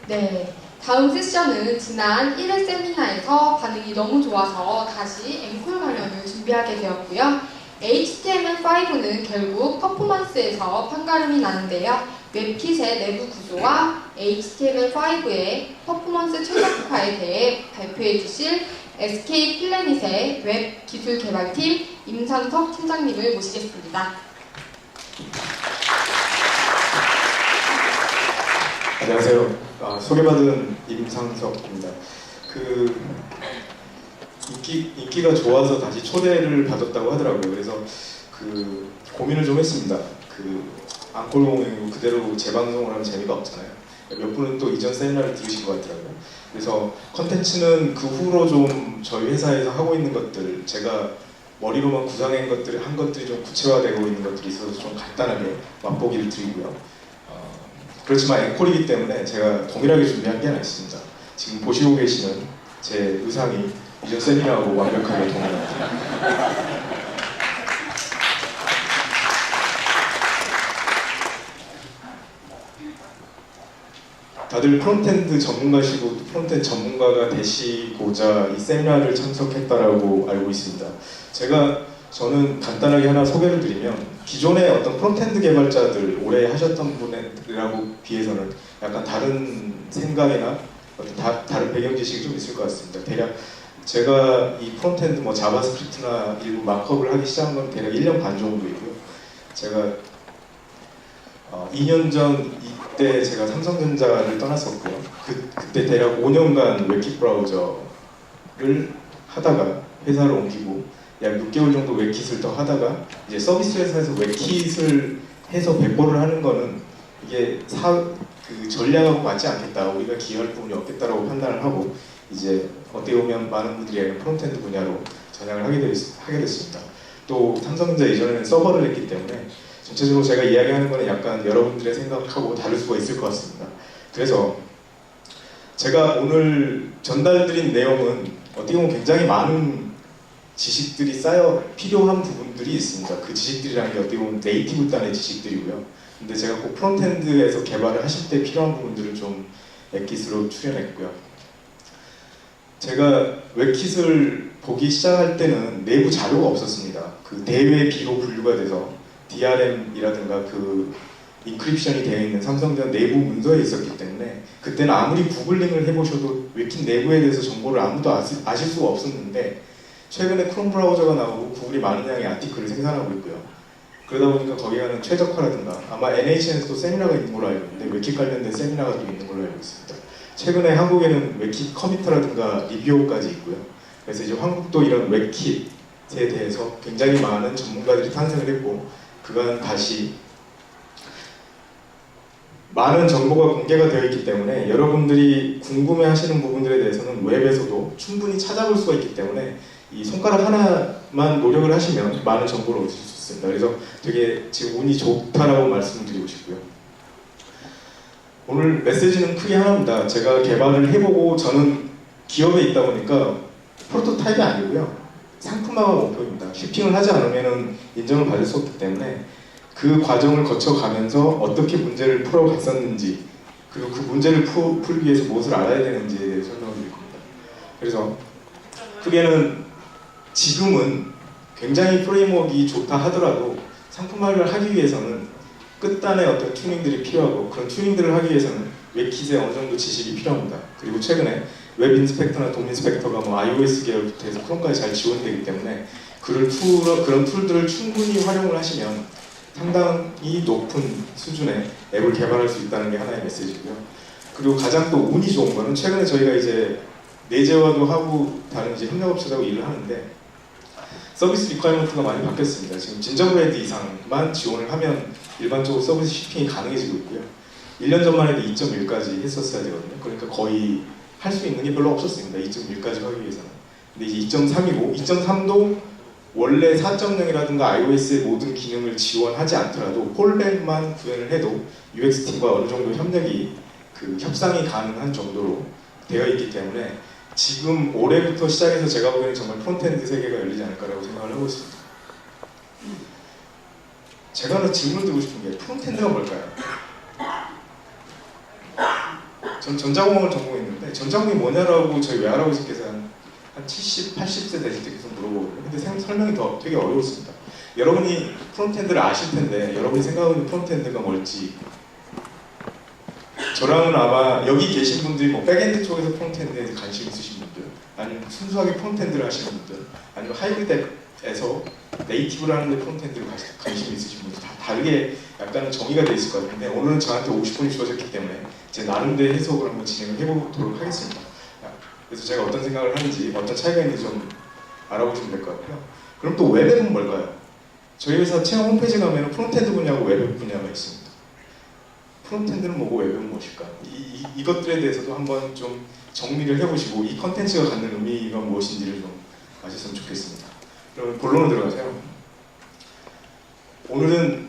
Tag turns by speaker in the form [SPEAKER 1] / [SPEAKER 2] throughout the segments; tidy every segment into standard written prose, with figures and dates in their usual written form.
[SPEAKER 1] 네, 다음 세션은 지난 1회 세미나에서 반응이 너무 좋아서 다시 앵콜 강연을 준비하게 되었고요. HTML5는 결국 퍼포먼스에서 판가름이 나는데요. 웹킷의 내부 구조와 HTML5의 퍼포먼스 최적화에 대해 발표해 주실 SK 플래닛의 웹 기술 개발팀 임상석 팀장님을 모시겠습니다.
[SPEAKER 2] 안녕하세요. 소개받은 임상석입니다. 인기가 좋아서 다시 초대를 받았다고 하더라고요. 그래서 고민을 좀 했습니다. 앙콜 공연이고 그대로 재방송을 하면 재미가 없잖아요. 몇 분은 또 이전 세미나를 들으신 것 같더라고요. 그래서 컨텐츠는 그 후로 좀 저희 회사에서 하고 있는 것들, 제가 머리로만 구상한 것들이 좀 구체화되고 있는 것들이 있어서 좀 간단하게 맛보기를 드리고요. 그렇지만 앵콜이기 때문에 제가 동일하게 준비한 게 하나 있습니다. 지금 보시고 계시는 제 의상이 이전 세미나하고 완벽하게 동일합니다. 다들 프론트엔드 전문가시고 프론트엔드 전문가가 되시고자 이 세미나를 참석했다라고 알고 있습니다. 저는 간단하게 하나 소개를 드리면 기존의 어떤 프론트엔드 개발자들 오래 하셨던 분들하고 비해서는 약간 다른 생각이나 어떤 다른 배경 지식이 좀 있을 것 같습니다. 대략 제가 이 프론트엔드 자바스크립트나 일부 마크업을 하기 시작한 건 대략 1년 반 정도이고요. 제가 2년 전 이때 제가 삼성전자를 떠났었고요. 그때 대략 5년간 웹킷 브라우저를 하다가 회사를 옮기고 약 6개월 정도 웹킷을 더 하다가 이제 서비스 회사에서 웹킷을 해서 배포를 하는 거는 이게 전략하고 맞지 않겠다, 우리가 기여할 부분이 없겠다라고 판단을 하고 이제 어떻게 보면 많은 분들이 프론트엔드 분야로 전향을 하게 됐습니다. 또 삼성전자 이전에는 서버를 했기 때문에 전체적으로 제가 이야기하는 거는 약간 여러분들의 생각하고 다를 수가 있을 것 같습니다. 그래서 제가 오늘 전달드린 내용은 어떻게 보면 굉장히 많은 지식들이 쌓여 필요한 부분들이 있습니다. 그 지식들이라는 게 어떻게 보면 네이티브 단의 지식들이고요. 근데 제가 꼭 프론트엔드에서 개발을 하실 때 필요한 부분들을 좀 웹킷으로 출연했고요. 제가 웹킷을 보기 시작할 때는 내부 자료가 없었습니다. 대외 비로 분류가 돼서 DRM이라든가 인크립션이 되어 있는 삼성전 내부 문서에 있었기 때문에 그때는 아무리 구글링을 해보셔도 웹킷 내부에 대해서 정보를 아무도 아실 수가 없었는데 최근에 크롬 브라우저가 나오고 구글이 많은 양의 아티클을 생산하고 있고요. 그러다 보니까 거기 가는 최적화라든가 아마 NHN에서도 세미나가 있는 걸로 알고 있는데 웹킷 관련된 세미나가 또 있는 걸로 알고 있습니다. 최근에 한국에는 웹킷 커미터라든가 리뷰어까지 있고요. 그래서 이제 한국도 이런 웹킷에 대해서 굉장히 많은 전문가들이 탄생을 했고 그간 다시 많은 정보가 공개가 되어 있기 때문에 여러분들이 궁금해하시는 부분들에 대해서는 웹에서도 충분히 찾아볼 수가 있기 때문에 이 손가락 하나만 노력을 하시면 많은 정보를 얻으실 수 있습니다. 그래서 되게 지금 운이 좋다라고 말씀을 드리고 싶고요. 오늘 메시지는 크게 하나입니다. 제가 개발을 해보고 저는 기업에 있다 보니까 프로토타입이 아니고요. 상품화가 목표입니다. shipping을 하지 않으면 인정을 받을 수 없기 때문에 그 과정을 거쳐가면서 어떻게 문제를 풀어갔었는지 그리고 그 문제를 풀기 위해서 무엇을 알아야 되는지에 대해 설명을 드릴 겁니다. 그래서 크게는 지금은 굉장히 프레임워크가 좋다 하더라도 상품화를 하기 위해서는 끝단의 어떤 튜닝들이 필요하고 그런 튜닝들을 하기 위해서는 웹킷에 어느 정도 지식이 필요합니다. 그리고 최근에 웹 인스펙터나 돔 인스펙터가 iOS 계열부터 해서 크롬까지 잘 지원되기 때문에 그런 툴들을 충분히 활용을 하시면 상당히 높은 수준의 앱을 개발할 수 있다는 게 하나의 메시지고요. 그리고 가장 또 운이 좋은 거는 최근에 저희가 이제 내재화도 하고 다른 이제 협력업체하고 일을 하는데 서비스 리퀘어먼트가 많이 바뀌었습니다. 지금 진저브레드 이상만 지원을 하면 일반적으로 서비스 shipping이 가능해지고 있고요. 1년 전만 해도 2.1까지 했었어야 되거든요. 그러니까 거의 할 수 있는 게 별로 없었습니다. 2.1까지 하기 위해서는. 근데 이제 2.3이고 2.3도 원래 4.0이라든가 iOS의 모든 기능을 지원하지 않더라도 폴백만 구현을 해도 UX팀과 어느 정도 협상이 가능한 정도로 되어 있기 때문에 지금 올해부터 시작해서 제가 보기에는 정말 프론트엔드 세계가 열리지 않을까라고 생각을 하고 있습니다. 제가 하나 질문 드리고 싶은 게 프론트엔드가 뭘까요? 전 전자공학을 전공했는데 전자공학이 뭐냐라고 저희 외할아버지께서 한 70, 80세 되실 때 계속 물어보거든요. 근데 설명이 되게 어려웠습니다. 여러분이 프론트엔드를 아실 텐데 여러분이 생각하는 프론트엔드가 뭘지 저랑은 아마 여기 계신 분들이 뭐 백엔드 쪽에서 프론트엔드에 관심 있으신 분들 아니면 순수하게 프론트엔드를 하시는 분들 아니면 하이브리드에서 네이티브를 하는데 프론트엔드를 관심이 있으신 분들 다 다르게 약간은 정의가 돼 있을 것 같은데 오늘은 저한테 50분이 주어졌기 때문에 제 나름대로 해석을 한번 진행을 해보도록 하겠습니다. 그래서 제가 어떤 생각을 하는지 어떤 차이가 있는지 좀 알아보시면 될 것 같고요. 그럼 또 웹앱은 뭘까요? 저희 회사 체험 홈페이지 가면 프론트엔드 분야하고 웹앱 분야가 있습니다. 프론트엔드는 뭐고 웹은 무엇일까? 이것들에 대해서도 한번 좀 정리를 해보시고 이 컨텐츠가 갖는 의미가 무엇인지를 좀 아셨으면 좋겠습니다. 그러면 본론으로 들어가세요. 오늘은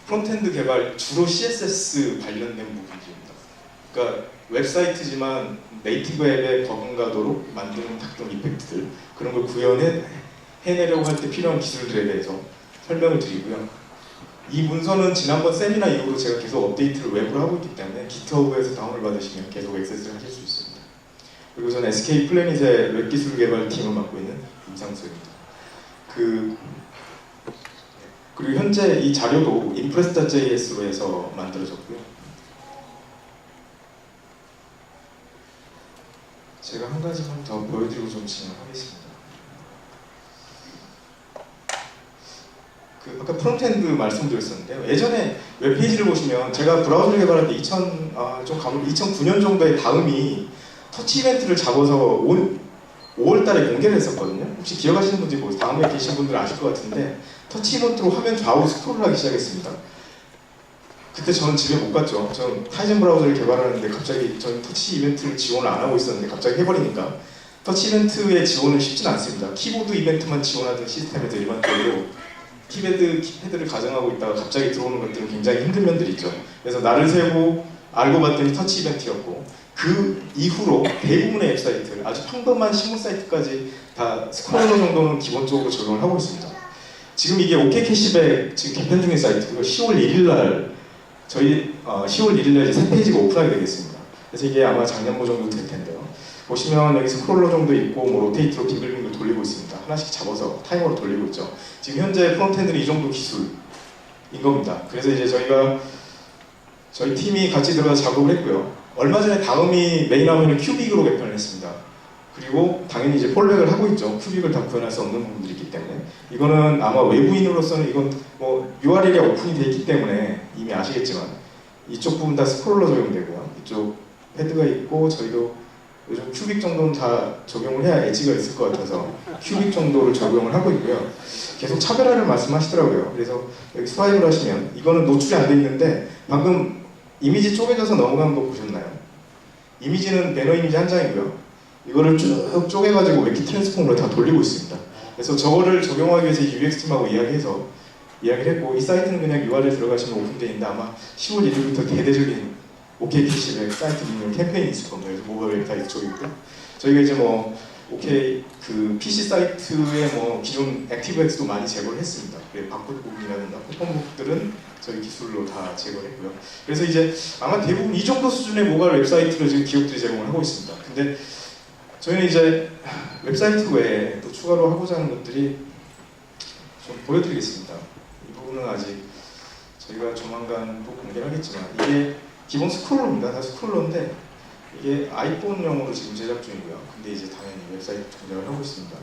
[SPEAKER 2] 프론트엔드 개발 주로 CSS 관련된 부분입니다. 그러니까 웹사이트지만 네이티브 앱에 버금가도록 만드는 각종 이펙트들 그런 걸 구현해내려고 할 때 필요한 기술들에 대해서 설명을 드리고요. 이 문서는 지난번 세미나 이후로 제가 계속 업데이트를 웹으로 하고 있기 때문에 기트허브에서 다운을 받으시면 계속 액세스를 하실 수 있습니다. 그리고 저는 SK 플래닛의 웹기술 개발팀을 맡고 있는 임상수입니다. 그리고 현재 이 자료도 impress.js로 해서 만들어졌고요. 제가 한 가지만 더 보여드리고 좀 진행하겠습니다. 아까 프론트엔드 말씀드렸었는데요. 예전에 웹페이지를 보시면 제가 브라우저를 개발할 때 2009년 정도에 다음이 터치 이벤트를 잡아서 5월달에 공개를 했었거든요. 혹시 기억하시는 분들이 뭐 다음에 계신 분들 아실 것 같은데 터치 이벤트로 화면 좌우로 스크롤을 하기 시작했습니다. 그때 저는 집에 못 갔죠. 저는 타이즌 브라우저를 개발하는데 갑자기 저는 터치 이벤트를 지원을 안 하고 있었는데 갑자기 해버리니까 터치 이벤트의 지원은 쉽진 않습니다. 키보드 이벤트만 지원하던 시스템에서 일반적으로 키패드를 가정하고 있다가 갑자기 들어오는 것들은 굉장히 힘든 면들이 있죠. 그래서 날을 새고 알고 봤더니 터치 이벤트였고 그 이후로 대부분의 웹사이트, 아주 평범한 신문 사이트까지 다 스크롤러 정도는 기본적으로 적용을 하고 있습니다. 지금 이게 OK 캐시백 지금 개편 중인 사이트고요. 10월 1일날 저희 10월 1일날 이제 새 페이지가 오픈하게 되겠습니다. 그래서 이게 아마 작년도 정도 될 텐데요. 보시면 여기 스크롤러 정도 있고 뭐 로테이트로 빙글빙글 돌리고 있습니다. 하나씩 잡아서 타이머로 돌리고 있죠. 지금 현재 프론트엔드는 이 정도 기술인 겁니다. 그래서 이제 저희 팀이 같이 들어가서 작업을 했고요. 얼마 전에 다음이 메인 화면을 큐빅으로 개편을 했습니다. 그리고 당연히 이제 폴백을 하고 있죠. 큐빅을 다 구현할 수 없는 부분들이 있기 때문에 이거는 아마 외부인으로서는 이건 뭐 URL이 오픈이 되어 있기 때문에 이미 아시겠지만 이쪽 부분 다 스크롤러 적용되고요. 이쪽 패드가 있고 저희도 요즘 큐빅 정도는 다 적용을 해야 엣지가 있을 것 같아서 큐빅 정도를 적용을 하고 있고요. 계속 차별화를 말씀하시더라고요. 그래서 여기 스와이프를 하시면 이거는 노출이 안 돼 있는데 방금 이미지 쪼개져서 넘어간 거 보셨나요? 이미지는 배너 이미지 한 장이고요. 이거를 쭉 쪼개가지고 웹키 트랜스폼으로 다 돌리고 있습니다. 그래서 저거를 적용하기 위해서 UX팀하고 이야기를 했고 이 사이트는 그냥 URL 들어가시면 오픈되어 있는데 아마 10월 1일부터 대대적인 OK 캐시백 사이트 운영 캠페인이 있을 겁니다. 그래서 모바일 웹사이트 쪽이고요. 저희가 이제 뭐 OK 그 PC 사이트에 뭐 기존 액티브엑스도 많이 제거를 했습니다. 바코드 부분이라든가 쿠폰 부분들은 저희 기술로 다 제거했고요. 그래서 이제 아마 대부분 이 정도 수준의 모바일 웹사이트를 지금 기업들이 제공을 하고 있습니다. 근데 저희는 이제 웹사이트 외에 또 추가로 하고자 하는 것들이 좀 보여드리겠습니다. 이 부분은 아직 저희가 조만간 또 공개를 하겠지만 이게 기본 스크롤러입니다. 다 스크롤러인데 이게 아이폰용으로 지금 제작 중이고요. 근데 이제 당연히 웹사이트 공개를 하고 있습니다.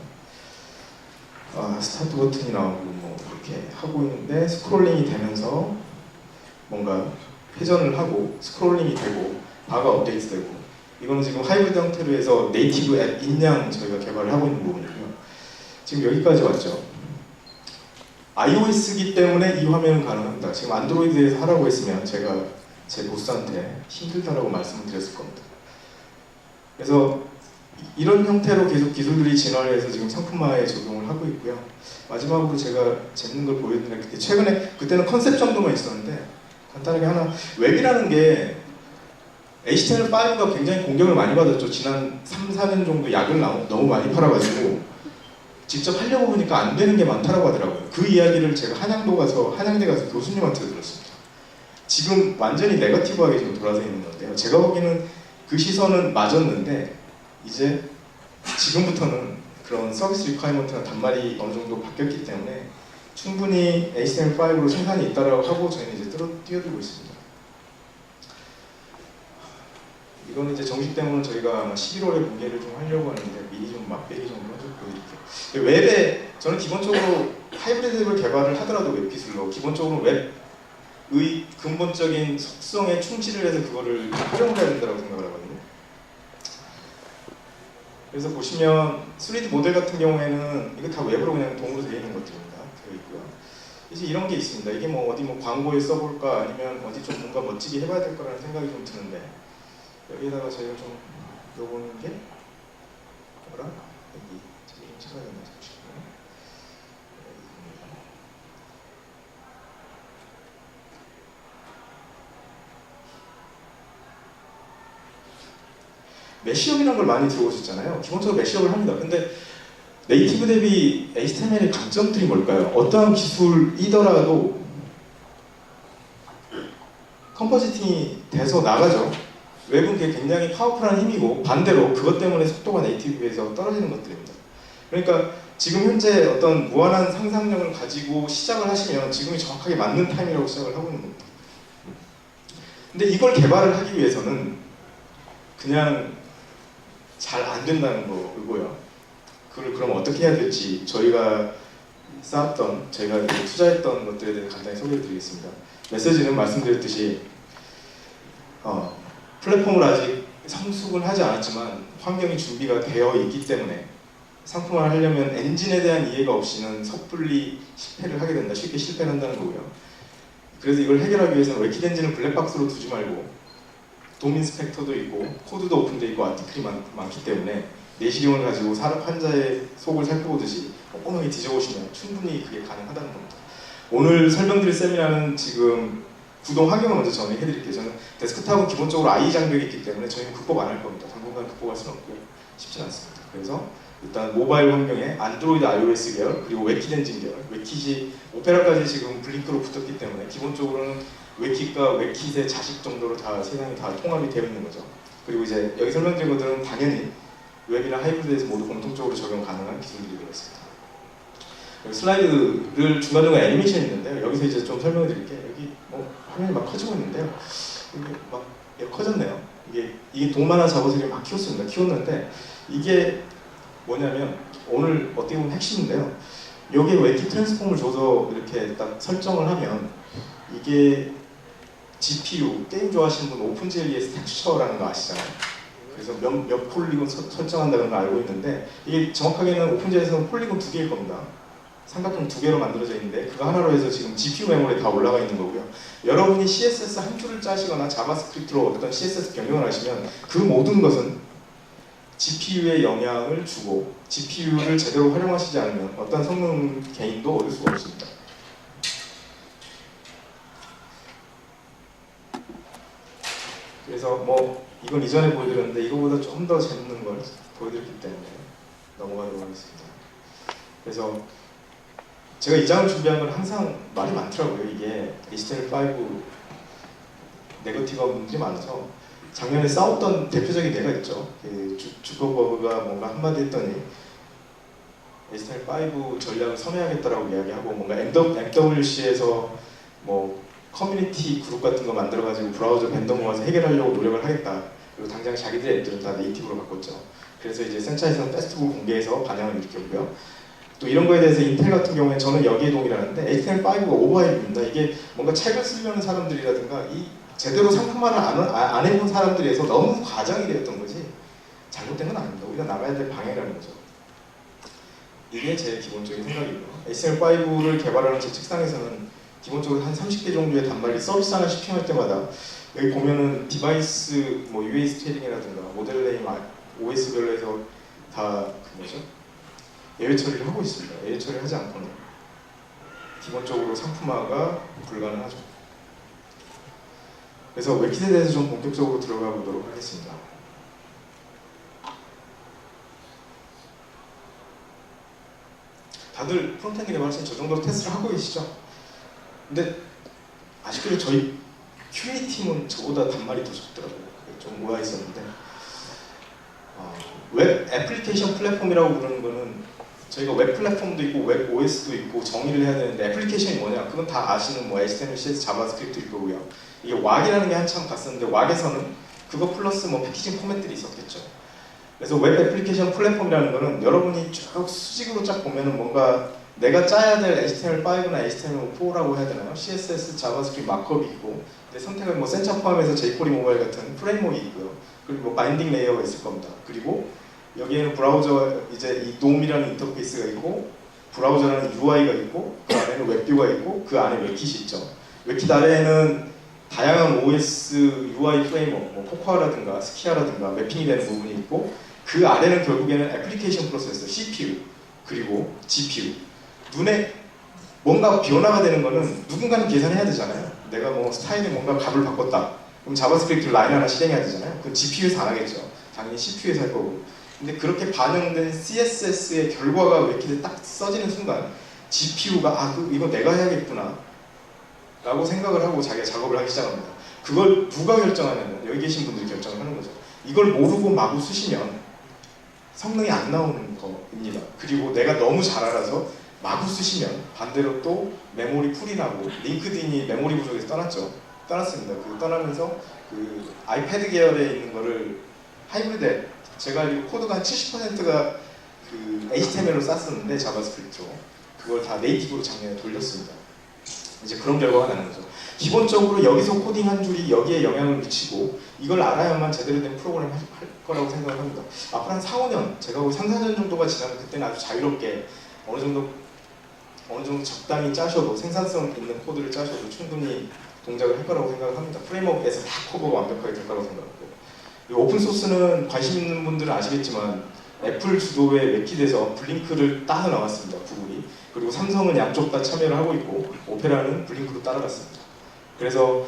[SPEAKER 2] 스타트 버튼이 나오고 뭐 이렇게 하고 있는데 스크롤링이 되면서 뭔가 회전을 하고 스크롤링이 되고 바가 업데이트되고 이거는 지금 하이브리드 형태로 해서 네이티브 앱 인양 저희가 개발을 하고 있는 부분이고요. 지금 여기까지 왔죠. iOS이기 때문에 이 화면은 가능합니다. 지금 안드로이드에서 하라고 했으면 제가 제 보스한테 힘들다라고 말씀을 드렸을 겁니다. 그래서 이런 형태로 계속 기술들이 진화를 해서 지금 상품화에 적용을 하고 있고요. 마지막으로 제가 재밌는 걸 보여드리는데 최근에 그때는 컨셉 정도만 있었는데 간단하게 하나 웹이라는 게 HTML5가 굉장히 공격을 많이 받았죠. 지난 3, 4년 정도 약을 너무 많이 팔아가지고 직접 하려고 보니까 안 되는 게 많다라고 하더라고요. 그 이야기를 제가 한양대 가서 교수님한테 들었습니다. 지금 완전히 네거티브하게 지금 돌아서 있는 건데요. 제가 보기에는 그 시선은 맞았는데 이제 지금부터는 그런 서비스 리퀘어먼트나 단말이 어느 정도 바뀌었기 때문에 충분히 HTML5로 생산이 있다라고 하고 저희는 이제 뛰어들고 있습니다. 이거는 이제 정식 데모는 저희가 아마 11월에 공개를 좀 하려고 하는데 미리 좀 맛배기 정도 좀 보여드릴게요. 웹에 저는 기본적으로 하이브리드 앱을 개발을 하더라도 웹 기술로 기본적으로 웹의 근본적인 속성에 충실을 해서 그거를 활용을 해야 된다고 생각을 하거든요. 그래서 보시면 3D 모델 같은 경우에는 이거 다 웹으로 그냥 동으로 되어 있는 것들입니다. 되어 있고요. 이제 이런 게 있습니다. 이게 뭐 어디 뭐 광고에 써볼까 아니면 어디 좀 뭔가 멋지게 해봐야 될 거라는 생각이 좀 드는데 여기다가 저희가 좀 넣어보는 게 뭐라? 여기 좀 찍어야 되나 잠시만요. 메시업이라는 걸 많이 들어보셨잖아요. 기본적으로 메시업을 합니다. 근데 네이티브 대비 HTML의 장점들이 뭘까요? 어떠한 기술이더라도 컴포지팅이 돼서 나가죠. 웹은 그게 굉장히 파워풀한 힘이고 반대로 그것 때문에 속도가 네이티브에서 떨어지는 것들입니다. 그러니까 지금 현재 어떤 무한한 상상력을 가지고 시작을 하시면 지금이 정확하게 맞는 타임이라고 시작을 하고 있는 겁니다. 근데 이걸 개발을 하기 위해서는 그냥 잘 안 된다는 거고요. 그걸 그럼 어떻게 해야 될지 저희가 쌓았던, 저희가 투자했던 것들에 대해 간단히 소개를 드리겠습니다. 메시지는 말씀드렸듯이 플랫폼을 아직 성숙은 하지 않았지만 환경이 준비가 되어 있기 때문에 상품화를 하려면 엔진에 대한 이해가 없이는 섣불리 실패를 하게 된다. 쉽게 실패를 한다는 거고요. 그래서 이걸 해결하기 위해서는 웹킷 엔진을 블랙박스로 두지 말고 돔 인스펙터도 있고 코드도 오픈되어 있고 아티클이 많기 때문에 내시경을 가지고 사람 환자의 속을 살펴보듯이 꼼꼼하게 뒤져보시면 충분히 그게 가능하다는 겁니다. 오늘 설명드릴 세미나는 지금 구동 환경을 먼저 정리해드릴게요. 저는 데스크탑은 기본적으로 IE 장벽이 있기 때문에 저희는 극복 안 할 겁니다. 당분간 극복할 수는 없고요. 쉽진 않습니다. 그래서 일단 모바일 환경에 안드로이드 iOS 계열 그리고 웹킷 엔진 계열 웹킷이 오페라까지 지금 블링크로 붙었기 때문에 기본적으로는 웹킷과 웹킷의 자식 정도로 다 세상이 다 통합이 되어 있는 거죠. 그리고 이제 여기 설명드린 것들은 당연히 웹이나 하이브리드에서 모두 공통적으로 적용 가능한 기술들이 들어있습니다. 여기 슬라이드를 중간중간 애니메이션이 있는데요. 여기서 이제 좀 설명해 드릴게요. 여기 화면이 막 커지고 있는데요. 이게 막 커졌네요. 이게 돈 하나 잡아서 이렇게 막 키웠습니다. 키웠는데 이게 뭐냐면 오늘 어떻게 보면 핵심인데요. 여기에 웹킷 트랜스폼을 줘서 이렇게 딱 설정을 하면 이게 GPU, 게임 좋아하시는 분 오픈GLES 텍스처라는 거 아시잖아요. 그래서 몇 폴리곤 설정한다는 걸 알고 있는데 이게 정확하게는 오픈GLES는 폴리곤 2개일 겁니다. 삼각형 2개로 만들어져 있는데 그거 하나로 해서 지금 GPU 메모리에 다 올라가 있는 거고요. 여러분이 CSS 한 줄을 짜시거나 자바스크립트로 어떤 CSS 변경을 하시면 그 모든 것은 GPU에 영향을 주고 GPU를 제대로 활용하시지 않으면 어떤 성능 개인도 얻을 수가 없습니다. 그래서 이건 이전에 보여드렸는데 이거보다 좀 더 재밌는 걸 보여드렸기 때문에 넘어가도록 하겠습니다. 그래서 제가 이 장을 준비한 건 항상 말이 많더라고요. 이게 HTML5 네거티브한 분들이 많아서 작년에 싸웠던 대표적인 예가 있죠. 주커버그가 뭔가 한마디 했더니 HTML5 전략을 선회하겠다라고 이야기하고 뭔가 MWC에서 커뮤니티 그룹 같은 거 만들어가지고 브라우저 벤더 모아서 해결하려고 노력을 하겠다. 그리고 당장 자기들의 앱들은 다 네이티브로 바꿨죠. 그래서 이제 센차에서는 페스티벌 공개해서 반향을 일으켰고요. 또 이런 거에 대해서 인텔 같은 경우에 저는 여기에 동의하는데 HTML5가 오버하이브입니다. 이게 뭔가 책을 쓰려는 사람들이라든가 제대로 상품화를 안 해본 사람들에서 너무 과장이 되었던 거지 잘못된 건 아닙니다. 우리가 나가야 될 방향이라는 거죠. 이게 제 기본적인 생각이고요. HTML5를 개발하는 제 책상에서는 기본적으로 한 30개 정도의 단말기 서비스 하나 시행할 때마다 여기 보면은 디바이스 UA 스케일링이라든가 모델 네임 OS별로 해서 다 예외 처리를 하고 있습니다. 예외 처리를 하지 않고는 기본적으로 상품화가 불가능하죠. 그래서 웹킷에 대해서 좀 본격적으로 들어가 보도록 하겠습니다. 다들 프론트엔드 개발하시면 저 정도 테스트를 하고 계시죠? 근데 아쉽게도 저희 QA팀은 저보다 단말이 더 적더라고요. 좀 오해 있었는데 웹 애플리케이션 플랫폼이라고 부르는 거는 저희가 웹 플랫폼도 있고 웹 OS도 있고 정의를 해야 되는데 애플리케이션이 뭐냐? 그건 다 아시는 뭐 HTML, CSS, 자바스크립트일 거고요. 이게 왁이라는 게 한참 갔었는데 왁에서는 그거 플러스 뭐 패키징 포맷들이 있었겠죠. 그래서 웹 애플리케이션 플랫폼이라는 거는 여러분이 쭉 수직으로 쫙 보면은 뭔가 내가 짜야 될 HTML5나 HTML4라고 해야 되나요? CSS, 자바스크립트 마크업이 있고 선택을 뭐 센처 포함해서 jQuery 모바일 같은 프레임워크가 있고요. 그리고 뭐 바인딩 레이어가 있을 겁니다. 그리고 여기에는 브라우저 이제 이 DOM이라는 인터페이스가 있고 브라우저라는 UI가 있고 그 안에는 웹뷰가 있고 그 안에 웹킷이 있죠. 웹킷 아래에는 다양한 OS UI 프레임워크, 뭐 코코아라든가 스키아라든가 매핑이 되는 부분이 있고 그 아래는 결국에는 애플리케이션 프로세서, CPU 그리고 GPU 눈에 뭔가 변화가 되는 거는 누군가는 계산해야 되잖아요. 내가 뭐 스타일에 뭔가 값을 바꿨다. 그럼 자바스크립트 라인 하나 실행해야 되잖아요. 그럼 GPU에서 안 하겠죠. 당연히 CPU에서 할 거고. 근데 그렇게 반영된 CSS의 결과가 웹킷에 딱 써지는 순간 GPU가 이거 내가 해야겠구나 라고 생각을 하고 자기가 작업을 하기 시작합니다. 그걸 누가 결정하냐면 여기 계신 분들이 결정을 하는 거죠. 이걸 모르고 마구 쓰시면 성능이 안 나오는 겁니다. 그리고 내가 너무 잘 알아서 마구 쓰시면 반대로 또 메모리 풀이 나고 링크드인이 메모리 부족에서 떠났습니다. 그 떠나면서 그 아이패드 계열에 있는 거를 하이브리드 제가 알기로 코드가 한 70%가 그 HTML로 쌌었는데 자바스크립트로 그걸 다 네이티브로 작년에 돌렸습니다. 이제 그런 결과가 나는 거죠. 기본적으로 여기서 코딩 한 줄이 여기에 영향을 미치고 이걸 알아야만 제대로 된 프로그램을 할 거라고 생각을 합니다. 앞으로 한 4, 5년, 제가 보기 3, 4년 정도가 지나면 그때는 아주 자유롭게 어느 정도 적당히 짜셔도 생산성 있는 코드를 짜셔도 충분히 동작을 할 거라고 생각을 합니다. 프레임워크에서 다 커버가 완벽하게 될 거라고 생각하고 오픈소스는 관심 있는 분들은 아시겠지만 애플 주도의 웹킷에서 블링크를 따서 나왔습니다. 구글이. 그리고 삼성은 양쪽 다 참여를 하고 있고 오페라는 블링크로 따라갔습니다. 그래서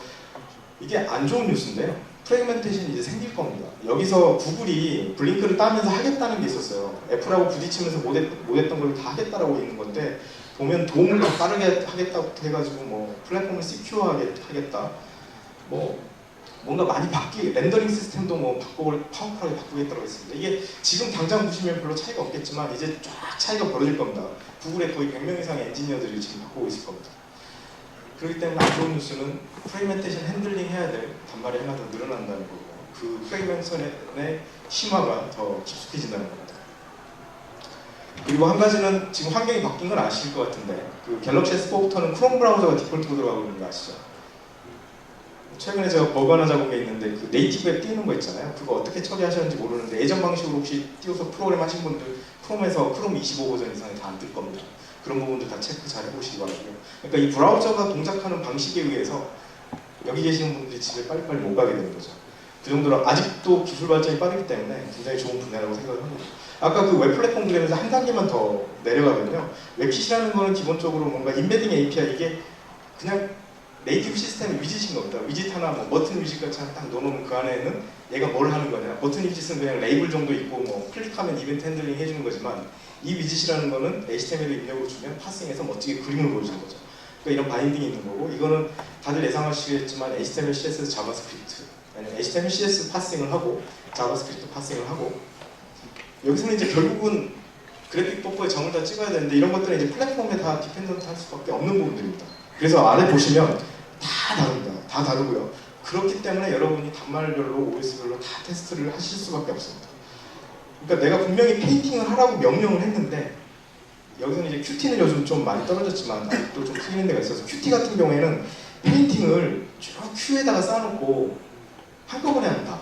[SPEAKER 2] 이게 안 좋은 뉴스인데요. 프래그멘테이션이 이제 생길 겁니다. 여기서 구글이 블링크를 따면서 하겠다는 게 있었어요. 애플하고 부딪히면서 못했던 걸 다 하겠다라고 있는 건데 보면 도움을 더 빠르게 하겠다고 해가지고 뭐 플랫폼을 시큐어하게 하겠다. 뭐 뭔가 많이 렌더링 시스템도 뭐 파워풀하게 바꾸겠다고 했습니다. 이게 지금 당장 보시면 별로 차이가 없겠지만 이제 쫙 차이가 벌어질 겁니다. 구글에 거의 100명 이상의 엔지니어들이 지금 바꾸고 있을 겁니다. 그렇기 때문에 안 좋은 뉴스는 프레그멘테이션 핸들링 해야 될 단말이 하나 더 늘어난다는 거고 그 프레그멘테이션의 심화가 더 깊숙해진다는 겁니다. 그리고 한 가지는 지금 환경이 바뀐 건 아실 것 같은데 그 갤럭시 S4부터는 크롬 브라우저가 디폴트로 들어가고 있는 거 아시죠? 최근에 제가 버그 하나 작은 게 있는데 그 네이티브에 띄우는 거 있잖아요. 그거 어떻게 처리하셨는지 모르는데 예전 방식으로 혹시 띄워서 프로그램 하신 분들 크롬에서 크롬 25 버전 이상이 다 안 뜰 겁니다. 그런 부분들 다 체크 잘 해보시기 바라고요. 그러니까 이 브라우저가 동작하는 방식에 의해서 여기 계시는 분들이 집에 빨리빨리 못 가게 되는 거죠. 그 정도로 아직도 기술 발전이 빠르기 때문에 굉장히 좋은 분야라고 생각을 합니다. 아까 그 웹 플랫폼 그램에서 한 단계만 더 내려가면요. 웹킷이라는 거는 기본적으로 뭔가 인베딩 API 이게 그냥 네이티브 시스템 위젯인 겁니다. 위젯 하나 뭐 버튼 위젯 같이 하나 딱 넣어놓으면 그 안에는 얘가 뭘 하는 거냐. 버튼 위젯은 그냥 레이블 정도 있고 뭐 클릭하면 이벤트 핸들링 해주는 거지만 이 위젯이라는 거는 HTML을 입력을 주면 파싱해서 멋지게 그림을 보여주는 거죠. 그러니까 이런 바인딩이 있는 거고 이거는 다들 예상하시겠지만 HTML, CSS, 자바스크립트 아니면 HTML, CSS 파싱을 하고 자바스크립트 파싱을 하고 여기서는 이제 결국은 그래픽 버퍼에 점을 다 찍어야 되는데 이런 것들은 이제 플랫폼에 다 디펜던트 할 수밖에 없는 부분들입니다. 그래서 아래 보시면 다 다릅니다. 다 다르고요. 그렇기 때문에 여러분이 단말별로 OS별로 다 테스트를 하실 수밖에 없습니다. 그러니까 내가 분명히 페인팅을 하라고 명령을 했는데 여기서는 이제 큐티는 요즘 좀 많이 떨어졌지만 아직도 좀 풀리는 데가 있어서 큐티 같은 경우에는 페인팅을 쭉 큐에다가 쌓아놓고 한꺼번에 한다.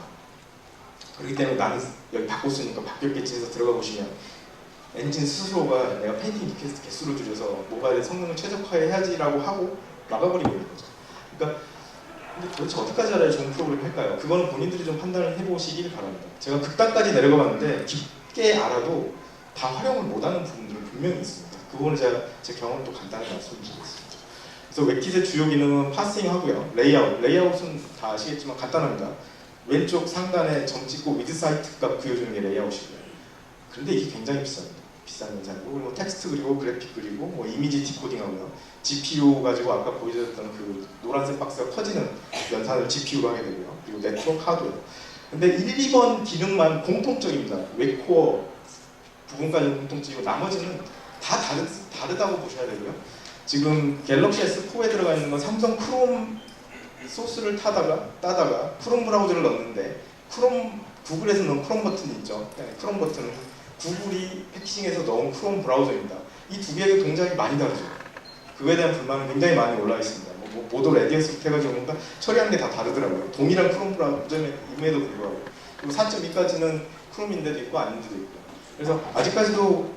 [SPEAKER 2] 그렇기 때문에 나는 여기 바꿨으니까 바뀌었겠지 해서 들어가 보시면 엔진 스스로가 내가 페인팅 리퀘스트 개수를 줄여서 모바일의 성능을 최적화해야지라고 하고 막아버리고 있는 거죠. 그러니까 근데 도대체 어디까지 알아야 좋은 프로그램을 할까요? 그거는 본인들이 좀 판단을 해보시길 바랍니다. 제가 극단까지 내려가 봤는데 깊게 알아도 다 활용을 못하는 부분들은 분명히 있습니다. 그 부분은 제가 제 경험을 또 간단히 말씀드리겠습니다. 그래서 웹킷의 주요 기능은 파싱하고요. 레이아웃은 다 아시겠지만 간단합니다. 왼쪽 상단에 점 찍고 위드 사이트 값 그려주는 게 레이아웃이고요. 그런데 이게 굉장히 비쌉니다. 비싼 현상이고 뭐 텍스트 그리고 그래픽 그리고 뭐 이미지 디코딩하고요. GPU 가지고 아까 보여드렸던 그 노란색 박스가 커지는 연산을 GPU로 하게 되고요. 그리고 네트워크 하드웨어. 근데 1, 2번 기능만 공통적입니다. 웹코어 부분까지는 공통적이고 나머지는 다 다르다고 보셔야 되고요. 지금 갤럭시 S4에 들어가 있는 건 삼성 크롬 소스를 따다가 크롬 브라우저를 넣는데 구글에서 넣은 크롬 버튼이 있죠. 크롬 버튼은 구글이 패키징해서 넣은 크롬 브라우저입니다. 이 두 개의 동작이 많이 다르죠. 그거에 대한 불만은 굉장히 많이 올라 있습니다. 모두 레디언스부터 해가지고 뭔가 처리하는 게 다 다르더라고요. 동일한 크롬 브라우저임에도 불구하고. 그리고 4.2까지는 크롬인데도 있고 아닌데도 있고. 그래서 아직까지도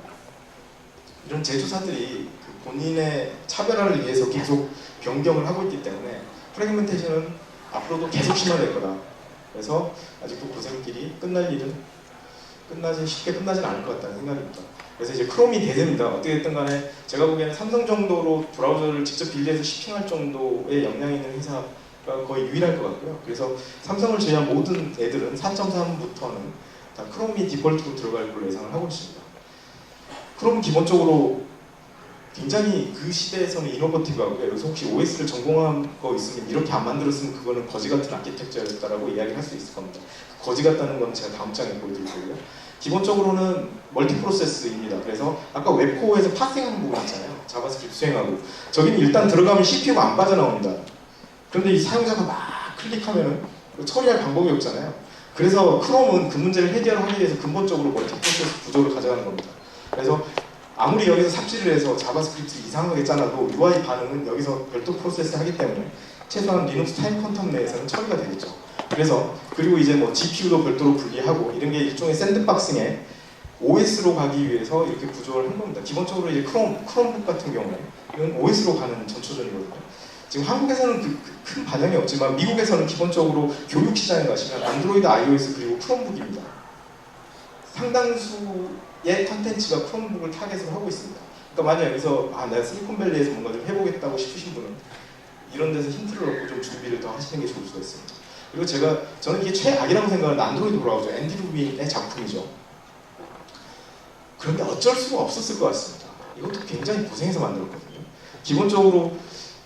[SPEAKER 2] 이런 제조사들이 그 본인의 차별화를 위해서 계속 변경을 하고 있기 때문에 프래그멘테이션은 앞으로도 계속 심화될 거다. 그래서 아직도 고생길이 쉽게 끝나진 않을 것 같다는 생각입니다. 그래서 이제 크롬이 대세입니다. 어떻게 됐든 간에 제가 보기에는 삼성 정도로 브라우저를 직접 빌드해서 shipping할 정도의 역량이 있는 회사가 거의 유일할 것 같고요. 그래서 삼성을 제외한 모든 애들은 4.3부터는 다 크롬이 디폴트로 들어갈 걸로 예상을 하고 있습니다. 크롬은 기본적으로 굉장히 그 시대에서는 이노버티브하고요. 여기서 혹시 OS를 전공한 거 있으면 이렇게 안 만들었으면 그거는 거지 같은 아키텍처였다라고 이야기를 할 수 있을 겁니다. 거지 같다는 건 제가 다음 장에 보여드릴 거고요. 기본적으로는 멀티 프로세스입니다. 그래서 아까 웹코어에서 파싱하는 부분 있잖아요. 자바스크립트 수행하고 저기는 일단 들어가면 CPU가 안 빠져나옵니다. 그런데 이 사용자가 막 클릭하면은 처리할 방법이 없잖아요. 그래서 크롬은 그 문제를 해결하기 위해서 근본적으로 멀티 프로세스 구조를 가져가는 겁니다. 그래서 아무리 여기서 삽질을 해서 자바스크립트 이상하게 짜놔도 UI 반응은 여기서 별도 프로세스를 하기 때문에 최소한 리눅스 타임 퀀텀 내에서는 처리가 되겠죠. 그래서 그리고 이제 뭐 GPU도 별도로 분리하고 이런 게 일종의 샌드박싱에 OS로 가기 위해서 이렇게 구조를 한 겁니다. 기본적으로 이제 크롬북 같은 경우에는 OS로 가는 전초전이거든요. 지금 한국에서는 큰 반영이 없지만 미국에서는 기본적으로 교육 시장에 가시면 안드로이드, iOS 그리고 크롬북입니다. 상당수의 컨텐츠가 크롬북을 타겟으로 하고 있습니다. 그러니까 만약 여기서 내가 실리콘밸리에서 뭔가 좀 해보겠다고 싶으신 분은 이런 데서 힌트를 얻고 좀 준비를 더 하시는 게 좋을 수가 있습니다. 그리고 저는 이게 최악이라고 생각하는 안드로이드 브라우저 앤디 루빈의 작품이죠. 그런데 어쩔 수가 없었을 것 같습니다. 이것도 굉장히 고생해서 만들었거든요. 기본적으로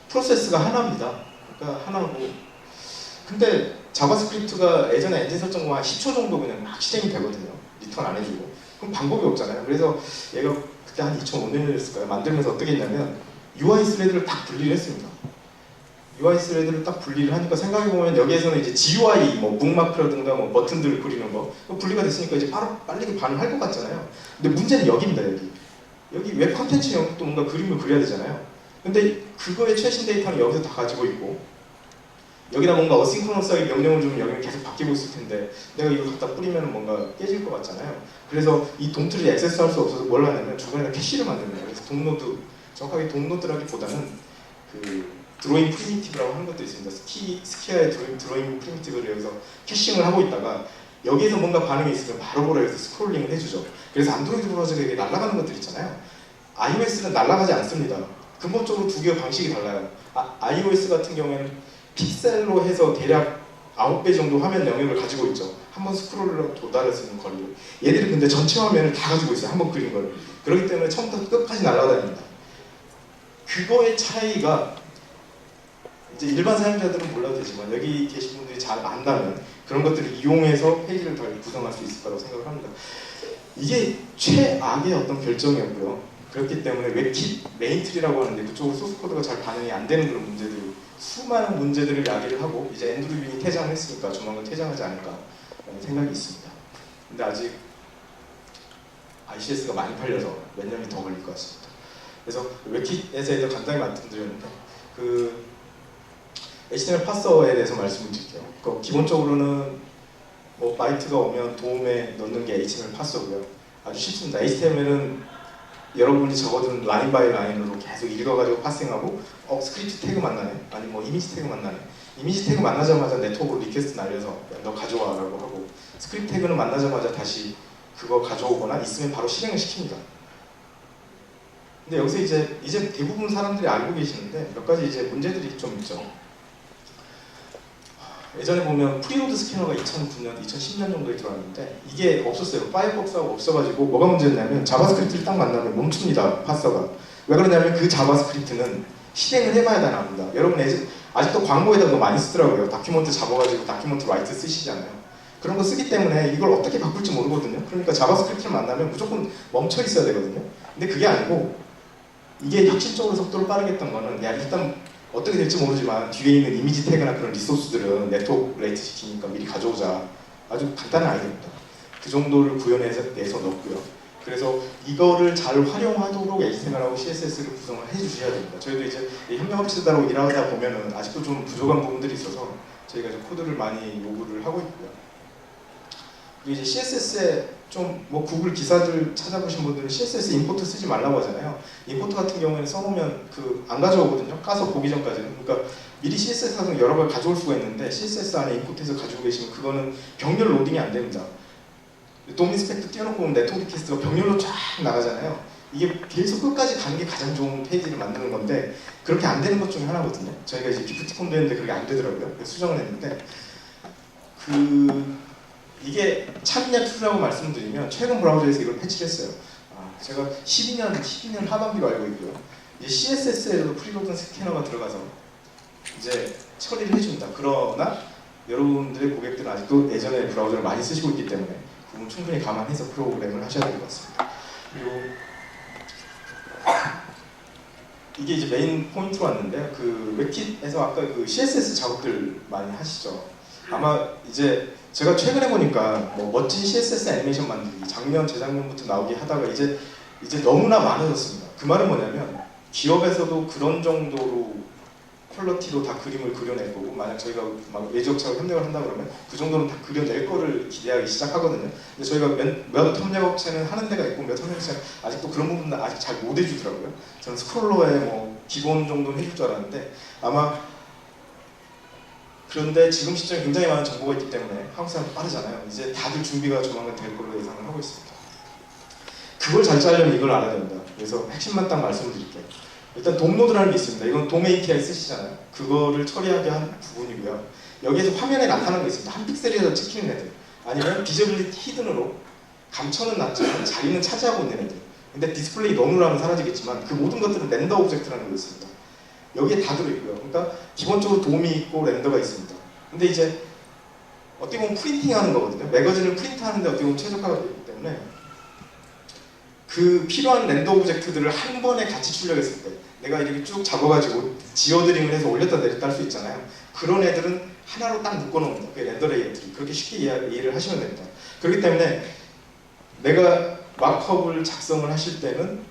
[SPEAKER 2] 프로세스가 하나입니다. 그러니까 하나고 근데 자바스크립트가 예전에 엔진 설정 한 10초 정도 그냥 막 실행이 되거든요. 리턴 안 해주고 그럼 방법이 없잖아요. 그래서 얘가 그때 한 2005년이었을까요? 만들면서 어떻게 했냐면 UI 스레드를 딱 분리를 했습니다. UI 스레드를 딱 분리를 하니까 생각해보면 여기에서는 이제 GUI, 뭐 북마크라든가 뭐 버튼들을 그리는 거 분리가 됐으니까 이제 빨리 반응할 것 같잖아요. 근데 문제는 여기입니다. 여기 웹 컨텐츠 영역도 뭔가 그림을 그려야 되잖아요. 근데 그거의 최신 데이터는 여기서 다 가지고 있고 여기다 뭔가 어싱크로너스하게 명령을 주면 여기는 계속 바뀌고 있을 텐데 내가 이거 갖다 뿌리면 뭔가 깨질 것 같잖아요. 그래서 이 동트를 액세스할 수 없어서 뭘 하냐면 중간에다 캐시를 만듭니다. 그래서 정확하게 동노드라기보다는 그 드로잉 프리미티브라고 하는 것도 있습니다. 스키아의 드로잉 프리미티브를 여기서 캐싱을 하고 있다가 여기에서 뭔가 반응이 있으면 바로 여기서 스크롤링을 해주죠. 그래서 안드로이드 브라우저가 이렇게 날아가는 것들 있잖아요. iOS는 날아가지 않습니다. 근본적으로 두 개의 방식이 달라요. iOS 같은 경우에는 픽셀로 해서 대략 9배 정도 화면 영역을 가지고 있죠. 한번 스크롤로 도달할 수 있는 거리를. 얘들이 근데 전체 화면을 다 가지고 있어요. 한번 그린 걸. 그렇기 때문에 처음부터 끝까지 날아다닙니다. 그거의 차이가 이제 일반 사용자들은 몰라도 되지만 여기 계신 분들이 잘 안다면 그런 것들을 이용해서 페이지를 더 구성할 수 있을 거라고 생각을 합니다. 이게 최악의 어떤 결정이었고요. 그렇기 때문에 웹킷 메인트리라고 하는데 그쪽으로 소스 코드가 잘 반영이 안 되는 그런 문제들이 수많은 문제들을 야기를 하고 이제 앤드루 빈이 퇴장했으니까 조만간 퇴장하지 않을까 생각이 있습니다. 근데 아직 ICS가 많이 팔려서 몇 년이 더 걸릴 것 같습니다. 그래서 웹킷에 대해서 간단히 말씀드렸는데 그 HTML 파서에 대해서 말씀을 드릴게요. 기본적으로는 뭐 바이트가 오면 도움에 넣는 게 HTML 파서고요. 아주 쉽습니다. HTML은 여러분이 적어둔 라인 바이 라인으로 계속 읽어가지고 파싱하고 스크립트 태그 만나네? 아니 뭐 이미지 태그 만나네? 이미지 태그 만나자마자 네트워크로 리퀘스트 날려서 너 가져와 라고 하고 스크립트 태그는 만나자마자 다시 그거 가져오거나 있으면 바로 실행을 시킵니다. 근데 여기서 이제 대부분 사람들이 알고 계시는데 몇 가지 이제 문제들이 좀 있죠. 예전에 보면 프리로드 스캐너가 2009년, 2010년 정도에 들어왔는데 이게 없었어요. 파이어폭스하고 없어가지고 뭐가 문제였냐면 자바스크립트를 딱 만나면 멈춥니다. 파서가. 왜 그러냐면 그 자바스크립트는 실행을 해봐야 나옵니다. 여러분 아직도 광고에다 거 많이 쓰더라고요. 다큐먼트 잡아가지고 다큐먼트 라이트 쓰시잖아요. 그런 거 쓰기 때문에 이걸 어떻게 바꿀지 모르거든요. 그러니까 자바스크립트를 만나면 무조건 멈춰 있어야 되거든요. 근데 그게 아니고 이게 혁신적으로 속도를 빠르게 했던 거는 야 일단 어떻게 될지 모르지만 뒤에 있는 이미지 태그나 그런 리소스들은 네트워크 레이트 시키니까 미리 가져오자. 아주 간단한 아이디어입니다. 그 정도를 구현해서 내서 넣었고요. 그래서 이거를 잘 활용하도록 HTML하고 CSS를 구성을 해주셔야 됩니다. 저희도 이제 협력업체들하고 일하다 보면은 아직도 좀 부족한 부분들이 있어서 저희가 이제 코드를 많이 요구를 하고 있고요. 그리고 이제 CSS에 좀 뭐 구글 기사들 찾아보신 분들은 CSS 임포트 쓰지 말라고 하잖아요. 임포트 같은 경우에는 써놓으면 그 안 가져오거든요. 까서 보기 전까지는. 그러니까 미리 CSS 같은 여러 걸 가져올 수가 있는데 CSS 안에 임포트해서 가지고 계시면 그거는 병렬 로딩이 안 됩니다. 도민 스펙도 띄워놓고 보면 네트워크 리퀘스트가 병렬로 쫙 나가잖아요. 이게 계속 끝까지 가는 게 가장 좋은 페이지를 만드는 건데 그렇게 안 되는 것 중에 하나거든요. 저희가 이제 기프티콘도 했는데 그게 안 되더라고요. 그래서 수정을 했는데 이게 참여 툴이라고 말씀드리면 최근 브라우저에서 이걸 패치를 했어요. 제가 12년 하반기로 알고 있고요. 이제 CSS에도 프리로딩 스캐너가 들어가서 이제 처리를 해줍니다. 그러나 여러분들의 고객들은 아직도 예전에 브라우저를 많이 쓰시고 있기 때문에 그 부분 충분히 감안해서 프로그램을 하셔야 될 것 같습니다. 그리고 이게 이제 메인 포인트로 왔는데요. 그 웹킷에서 아까 그 CSS 작업들 많이 하시죠. 아마 이제 제가 최근에 보니까 뭐 멋진 CSS 애니메이션 만들기 작년, 재작년부터 나오게 하다가 이제 너무나 많아졌습니다. 그 말은 뭐냐면 기업에서도 그런 정도로 퀄러티로 다 그림을 그려낼 거고 만약 저희가 막 외지업체하고 협력을 한다 그러면 그 정도는 다 그려낼 거를 기대하기 시작하거든요. 근데 저희가 몇 협력업체는 하는 데가 있고 몇 협력업체는 아직도 그런 부분은 아직 잘 못 해주더라고요. 저는 스크롤러에 뭐 기본 정도는 해줄 줄 알았는데 아마 그런데 지금 시점에 굉장히 많은 정보가 있기 때문에 한국 사람 빠르잖아요. 이제 다들 준비가 조만간 될 걸로 예상을 하고 있습니다. 그걸 잘 짜려면 이걸 알아야 됩니다. 그래서 핵심만 딱 말씀드릴게요. 일단 돔노드라는 게 있습니다. 이건 돔 API 쓰시잖아요. 그거를 처리하게 한 부분이고요. 여기에서 화면에 나타나는 게 있습니다. 한 픽셀이라도 찍히는 애들. 아니면 비저빌리티 히든으로 감춰는 놨지만 자리는 차지하고 있는 애들. 근데 디스플레이 런으로 하면 사라지겠지만 그 모든 것들은 렌더 오브젝트라는 게 있습니다. 여기에 다 들어있고요. 그러니까 기본적으로 돔이 있고 렌더가 있습니다. 근데 이제 어떻게 보면 프린팅하는 거거든요. 매거진을 프린트하는데 어떻게 보면 최적화가 되기 때문에 그 필요한 렌더 오브젝트들을 한 번에 같이 출력했을 때 내가 이렇게 쭉 잡아가지고 지어드링을 해서 올렸다 내렸다 할 수 있잖아요. 그런 애들은 하나로 딱 묶어놓습니다. 그게 렌더 레이어들이. 그렇게 쉽게 이해를 하시면 됩니다. 그렇기 때문에 내가 마크업을 작성을 하실 때는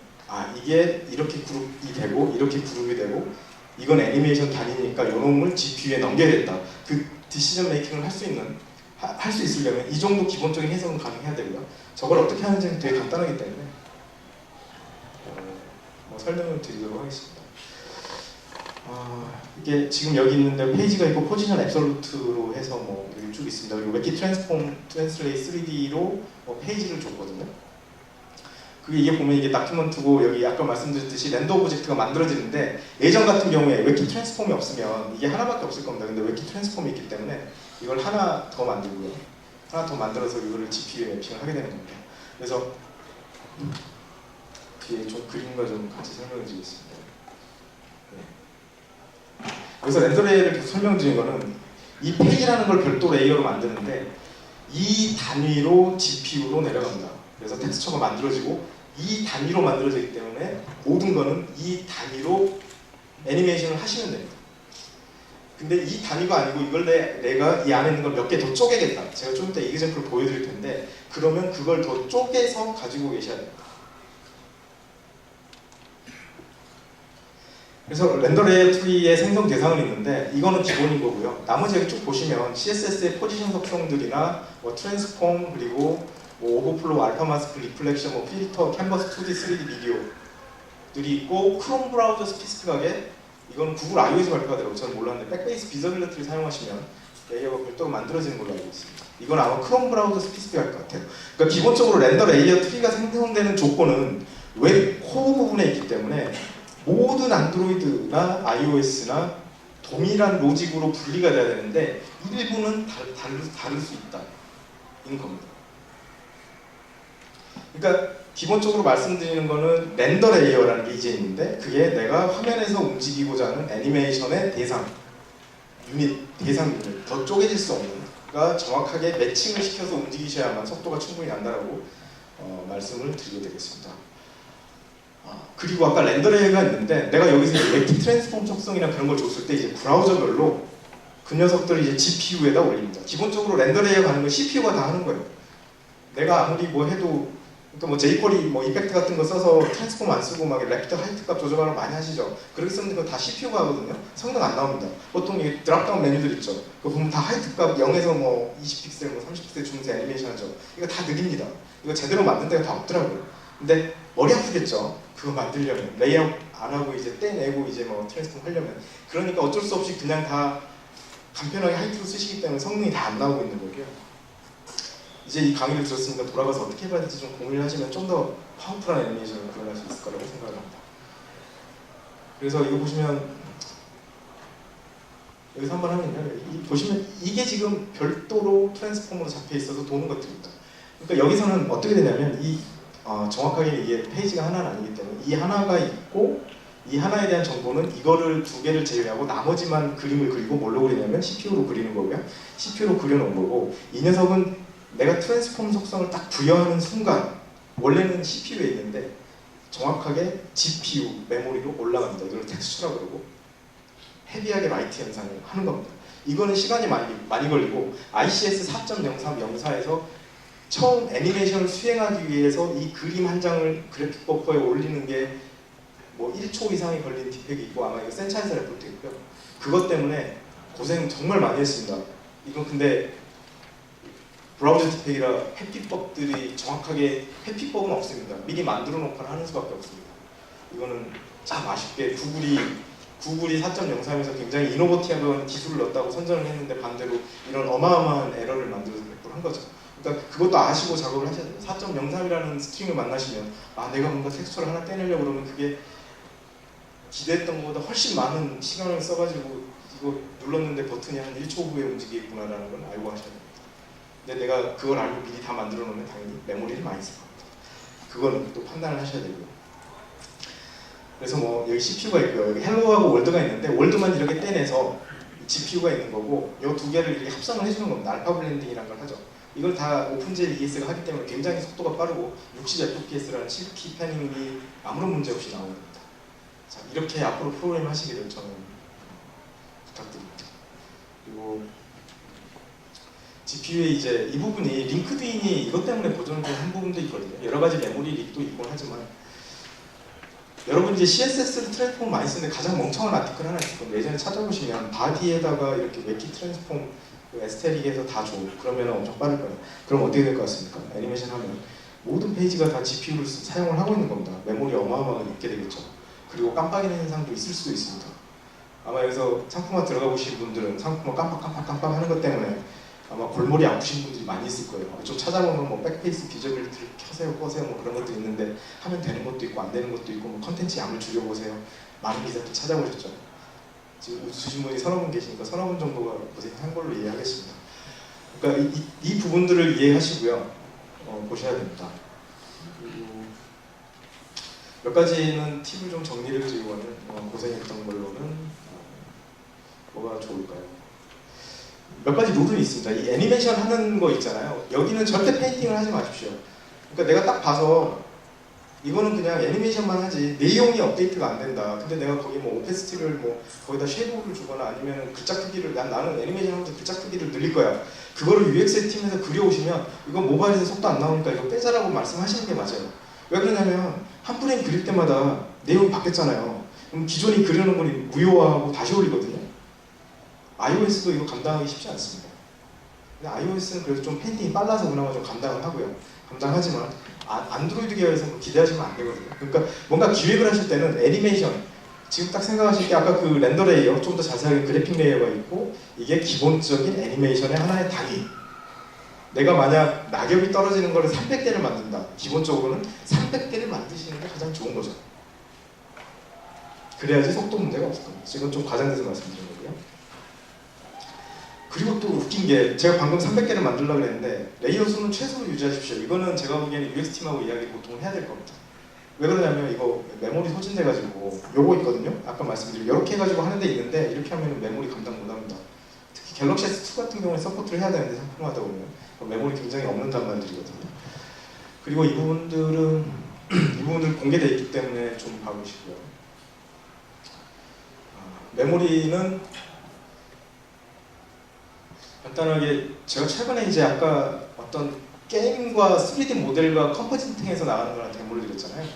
[SPEAKER 2] 이게 이렇게 그룹이 되고 이렇게 그룹이 되고 이건 애니메이션 단위니까 이 놈을 GPU에 넘겨야겠다. 그 디시전 메이킹을 할 수 있으려면 이 정도 기본적인 해석은 가능해야 되고요. 저걸 어떻게 하는지는 되게 간단하기 때문에 설명을 드리도록 하겠습니다. 이게 지금 여기 있는데 페이지가 있고 포지션 앱솔루트로 해서 뭐 여기 쭉 있습니다. 그리고 웹킷 트랜스폼 트랜스레이 3D로 페이지를 줬거든요. 이게 보면 이게 다큐먼트고 여기 아까 말씀드렸듯이 렌더 오브젝트가 만들어지는데 예전 같은 경우에 웹킷 트랜스폼이 없으면 이게 하나밖에 없을 겁니다. 근데 웹킷 트랜스폼이 있기 때문에 이걸 하나 더 만들고요. 하나 더 만들어서 이거를 GPU에 매핑을 하게 되는 겁니다. 그래서 뒤에 좀 그림과 좀 같이 설명을 드리겠습니다. 여기서 렌더 레이어를 계속 설명드린 거는 이 페이지라는 걸 별도 레이어로 만드는데 이 단위로 GPU로 내려갑니다. 그래서 텍스처가 만들어지고 이 단위로 만들어지기 때문에 모든 거는 이 단위로 애니메이션을 하시면 됩니다. 근데 이 단위가 아니고 이걸 내가 이 안에 있는 걸 몇 개 더 쪼개겠다. 제가 좀 이따 이그젠플을 보여드릴 텐데 그러면 그걸 더 쪼개서 가지고 계셔야 됩니다. 그래서 렌더 레이어 트리의 생성 대상은 있는데 이거는 기본인 거고요. 나머지 여기 쭉 보시면 CSS의 포지션 속성들이나 뭐 트랜스폼 그리고 뭐 오버플로우, 알파 마스크, 리플렉션, 뭐 필터, 캔버스 2D, 3D 비디오들이 있고 크롬 브라우저 스페시픽하게 이거는 구글 iO에서 발표하더라고요. 저는 몰랐는데 백베이스 비저빌리티를 사용하시면 레이어가 별도로 만들어지는 걸로 알고 있습니다. 이건 아마 크롬 브라우저 스페시픽할 것 같아요. 그러니까 기본적으로 렌더 레이어 트리가 생성되는 조건은 웹 코어 부분에 있기 때문에 모든 안드로이드나 iOS나 동일한 로직으로 분리가 돼야 되는데 일부는 다를 수 있다. 인 겁니다. 그러니까 기본적으로 말씀드리는 거는 렌더 레이어라는 게 이제 있는데 그게 내가 화면에서 움직이고자 하는 애니메이션의 대상 유닛, 더 쪼개질 수 없는 가 정확하게 매칭을 시켜서 움직이셔야만 속도가 충분히 난다라고 말씀을 드리게 되겠습니다. 그리고 아까 렌더 레이어가 있는데 내가 여기서 웹 트랜스폼 속성이나 그런 걸 줬을 때 이제 브라우저별로 그 녀석들을 이제 GPU에다 올립니다. 기본적으로 렌더 레이어 가는 건 CPU가 다 하는 거예요. 내가 아무리 뭐 해도 그러니까 뭐 jQuery 뭐 이펙트 같은 거 써서 트랜스폼 안 쓰고 막 랩트 하이트 값 조절하는 거 많이 하시죠. 그렇게 쓰면 그거 다 CPU가 하거든요. 성능 안 나옵니다. 보통 이 드랍다운 메뉴들 있죠. 그거 보면 다 하이트 값 0에서 뭐 20픽셀, 뭐 30픽셀 주면서 애니메이션 하죠. 이거 다 느립니다. 이거 제대로 만든 데가 다 없더라고요. 근데 머리 아프겠죠. 그거 만들려면 레이아웃 안 하고 이제 떼내고 이제 뭐 트랜스폼 하려면 그러니까 어쩔 수 없이 그냥 다 간편하게 하이트로 쓰시기 때문에 성능이 다 안 나오고 있는 거고요. 이제 이 강의를 들었으니까 돌아가서 어떻게 해봐야 될지 좀 고민을 하시면 좀 더 파워풀한 애니메이션을 구현할 수 있을 거라고 생각을 합니다. 그래서 이거 보시면 여기서 한번 하면요. 보시면 이게 지금 별도로 트랜스폼으로 잡혀 있어서 도는 것들입니다. 그러니까 여기서는 어떻게 되냐면 정확하게 이게 페이지가 하나는 아니기 때문에 이 하나가 있고 이 하나에 대한 정보는 이거를 두 개를 제외하고 나머지만 그림을 그리고 뭘로 그리냐면 CPU로 그리는 거고요. CPU로 그려놓은 거고 이 녀석은 내가 트랜스폼 속성을 딱 부여하는 순간 원래는 CPU에 있는데 정확하게 GPU 메모리로 올라갑니다. 이걸 텍스처라고 그러고 헤비하게 라이트 현상을 하는 겁니다. 이거는 시간이 많이 걸리고 ICS 4.0304에서 처음 애니메이션을 수행하기 위해서 이 그림 한 장을 그래픽 버퍼에 올리는 게 뭐 1초 이상이 걸린 디펙이 있고 아마 이거 센차이저 레포트 있고요. 그것 때문에 고생 정말 많이 했습니다. 이건 근데 브라우저 디펙이라 회피법들이 정확하게 회피법은 없습니다. 미리 만들어 놓거나 하는 수밖에 없습니다. 이거는 참 아쉽게 구글이 4.03에서 굉장히 이노버티브한 기술을 넣었다고 선전을 했는데 반대로 이런 어마어마한 에러를 만들어서 한 거죠. 그러니까 그것도 아시고 작업을 하셔야 돼요. 4.03이라는 스트링을 만나시면 내가 뭔가 텍스처를 하나 떼내려고 그러면 그게 기대했던 것보다 훨씬 많은 시간을 써가지고 이거 눌렀는데 버튼이 한 1초 후에 움직이겠구나라는 걸 알고 하셔야 됩니다. 근데 내가 그걸 알고 미리 다 만들어 놓으면 당연히 메모리를 많이 쓸 겁니다. 그거는 또 판단을 하셔야 되고요. 그래서 뭐 여기 CPU가 있고요. 여기 헬로하고 월드가 있는데 월드만 이렇게 떼내서 GPU가 있는 거고 이 두 개를 이렇게 합성을 해주는 겁니다. 알파 블렌딩이라는 걸 하죠. 이걸 다 오픈젤 ES가 하기 때문에 굉장히 속도가 빠르고 60fps라는 7키 패닝이 아무런 문제 없이 나오는 겁니다. 자, 이렇게 앞으로 프로그램 하시기를 저는 부탁드립니다. 그리고 GPU에 이제 이 부분이 링크드인이 이것 때문에 보존된 한 부분도 있거든요. 여러 가지 메모리 릭도 있곤 하지만 여러분 이제 CSS를 트랜스폼 많이 쓰는데 가장 멍청한 아티클 하나 있을 겁니다. 예전에 찾아보시면 바디에다가 이렇게 웹키 트랜스폼 에스테릭에서 다 줘. 그러면 엄청 빠를 거예요. 그럼 어떻게 될 것 같습니까? 애니메이션 하면 모든 페이지가 다 GPU를 사용을 하고 있는 겁니다. 메모리 어마어마하게 있게 되겠죠. 그리고 깜빡이는 현상도 있을 수도 있습니다. 아마 여기서 상품화 들어가 보신 분들은 상품화 깜빡 하는 것 때문에 아마 골머리 아프신 분들이 많이 있을 거예요. 좀 찾아보면 뭐 백페이스 비저빌리티를 켜세요 꺼세요 뭐 그런 것도 있는데 하면 되는 것도 있고 안 되는 것도 있고 뭐 컨텐츠 양을 줄여보세요. 많은 기사도 찾아보셨죠. 지금 웃으신 분이 서너 분 계시니까 서너 분 정도가 고생한 걸로 이해하겠습니다. 그러니까 이 부분들을 이해하시고요. 보셔야 됩니다. 그리고 몇 가지는 팁을 좀 정리를 드리고는 고생했던 걸로는 뭐가 좋을까요? 몇 가지 룰은 있습니다. 이 애니메이션 하는 거 있잖아요. 여기는 절대 페인팅을 하지 마십시오. 그러니까 내가 딱 봐서 이거는 그냥 애니메이션만 하지 내용이 업데이트가 안 된다. 근데 내가 거기 뭐 오페시티를 뭐 거기다 섀도우를 주거나 아니면 글자 크기를 나는 애니메이션 하면서 글자 크기를 늘릴 거야. 그거를 UX 팀에서 그려오시면 이거 모바일에서 속도 안 나오니까 이거 빼자라고 말씀하시는 게 맞아요. 왜 그러냐면 한 프레임 그릴 때마다 내용이 바뀌었잖아요. 그럼 기존이 그려놓은 걸 무효화하고 다시 올리거든요. iOS도 이거 감당하기 쉽지 않습니다. 근데 iOS는 그래도 좀 페인팅이 빨라서 그나마 좀 감당을 하고요. 감당하지만 안드로이드 계열에서 기대하시면 안 되거든요. 그러니까 뭔가 기획을 하실 때는 애니메이션 지금 딱 생각하실 때 아까 그 렌더 레이어 좀 더 자세하게 그래픽 레이어가 있고 이게 기본적인 애니메이션의 하나의 단위. 내가 만약 낙엽이 떨어지는 거를 300개를 만든다. 기본적으로는 300개를 만드시는 게 가장 좋은 거죠. 그래야지 속도 문제가 없을 겁니다. 지금 좀 과장돼서 말씀드린 거고요. 그리고 또 웃긴 게 제가 방금 300개를 만들려고 했는데 레이어 수는 최소로 유지하십시오. 이거는 제가 보기에는 UX팀하고 이야기 보통 해야 될 겁니다. 왜 그러냐면 이거 메모리 소진돼가지고 요거 있거든요. 아까 말씀드린 이렇게 해가지고 하는 데 있는데 이렇게 하면 메모리 감당 못합니다. 특히 갤럭시 S2 같은 경우에 서포트를 해야 되는데 상품화하다 보면 메모리 굉장히 없는 단말들이거든요. 그리고 이 부분들은 이 부분들 공개되어 있기 때문에 좀 봐보시고요. 메모리는 간단하게 제가 최근에 이제 아까 어떤 게임과 3D 모델과 컴포지팅에서 나가는 거랑 데모를 드렸잖아요.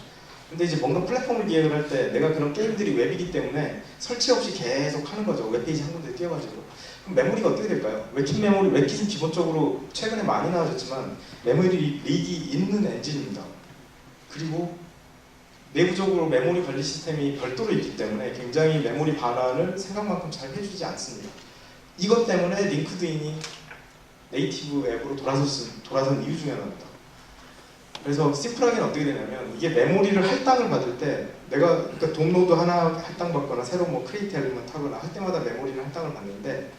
[SPEAKER 2] 근데 이제 뭔가 플랫폼을 기획을 할 때 내가 그런 게임들이 웹이기 때문에 설치 없이 계속 하는 거죠. 웹페이지 한 군데 띄워가지고. 그럼 메모리가 어떻게 될까요? 웹킷 메모리, 웹킷은 기본적으로 최근에 많이 나와졌지만 메모리 릭이 있는 엔진입니다. 그리고 내부적으로 메모리 관리 시스템이 별도로 있기 때문에 굉장히 메모리 반환을 생각만큼 잘 해주지 않습니다. 이것 때문에 링크드인이 네이티브 앱으로 돌아선 이유 중에 하나입니다. 그래서 심플하게는 어떻게 되냐면 이게 메모리를 할당을 받을 때 내가 그러니까 돈노드 하나 할당받거나 새로 뭐 크리에이트 엘리먼트 하거나 할 때마다 메모리를 할당을 받는데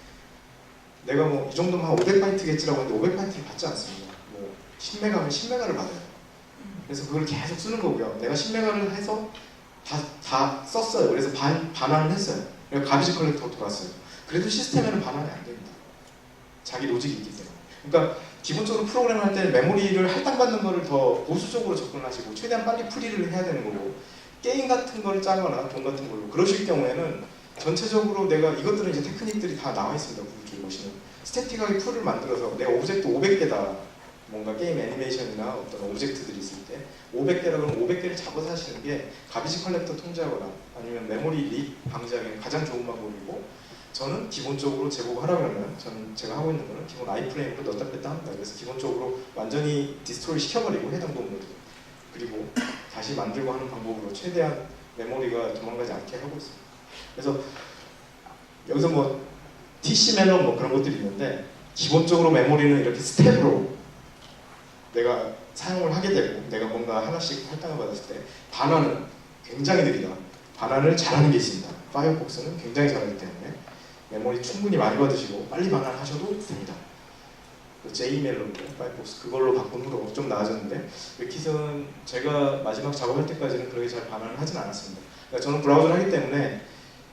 [SPEAKER 2] 내가 뭐 이 정도면 한 500바이트겠지라고 했는데 500바이트를 받지 않습니다. 뭐 10메가면 10메가를 받아요. 그래서 그걸 계속 쓰는 거고요. 내가 10메가를 해서 다 썼어요. 그래서 반환을 했어요. 그래서 가비지 컬렉터가 돌았어요. 그래도 시스템에는 반환이 안 됩니다. 자기 로직이 있기 때문에. 그러니까 기본적으로 프로그램 할 때 메모리를 할당받는 거를 더 보수적으로 접근하시고 최대한 빨리 풀이를 해야 되는 거고 게임 같은 걸 짜거나 돈 같은 걸로 그러실 경우에는 전체적으로 내가 이것들은 이제 테크닉들이 다 나와 있습니다. 구글 쪽에 보시면 스태틱하게 풀을 만들어서 내가 오브젝트 500개다 뭔가 게임 애니메이션이나 어떤 오브젝트들이 있을 때 500개라 그러면 500개를 잡아서 하시는 게 가비지 컬렉터 통제하거나 아니면 메모리 릭 방지하기는 가장 좋은 방법이고 저는 기본적으로 제공하라면 저는 제가 하고 있는 거는 기본 아이프레임으로 넣었다 뺐다 합니다. 그래서 기본적으로 완전히 디스트로이 시켜버리고 해당 부분을 그리고 다시 만들고 하는 방법으로 최대한 메모리가 도망가지 않게 하고 있습니다. 그래서 여기서 뭐 TC 멜론 뭐 그런 것들이 있는데 기본적으로 메모리는 이렇게 스텝으로 내가 사용을 하게 되고 내가 뭔가 하나씩 할당을 받았을 때 반환은 굉장히 느리다. 반환을 잘하는 게 있습니다. 파이어폭스는 굉장히 잘하기 때문에 메모리 충분히 많이 받으시고 빨리 반환하셔도 됩니다. J멜론, 파이어폭스 그걸로 바꾼 후로 좀 나아졌는데 웹킷은 제가 마지막 작업할 때까지는 그렇게 잘 반환을 하진 않았습니다. 그러니까 저는 브라우저를 하기 때문에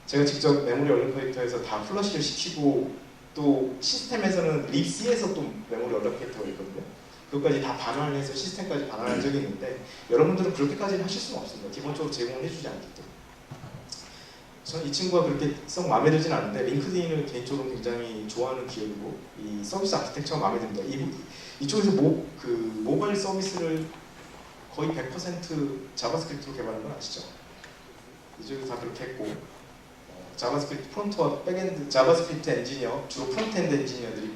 [SPEAKER 2] 제가 직접 메모리 얼로케이터에서 다 플러시를 시키고 또 시스템에서는 libc에서 또 메모리 얼로케이터가 있거든요. 그것까지 다 반환을 해서 시스템까지 반환한 적이 있는데 여러분들은 그렇게까지는 하실 수는 없습니다. 기본적으로 제공을 해주지 않기 때문에. 저는 이 친구가 그렇게 썩 마음에 들진 않은데 링크드인을 개인적으로 굉장히 좋아하는 기업이고 이 서비스 아키텍처가 마음에 듭니다. 이쪽에서 모바일 서비스를 거의 100% 자바스크립트로 개발한 건 아시죠? 이쪽에서 다 그렇게 했고 자바스크립트 프론트와 백엔드 자바스크립트 엔지니어 주로 프론트엔드 엔지니어들이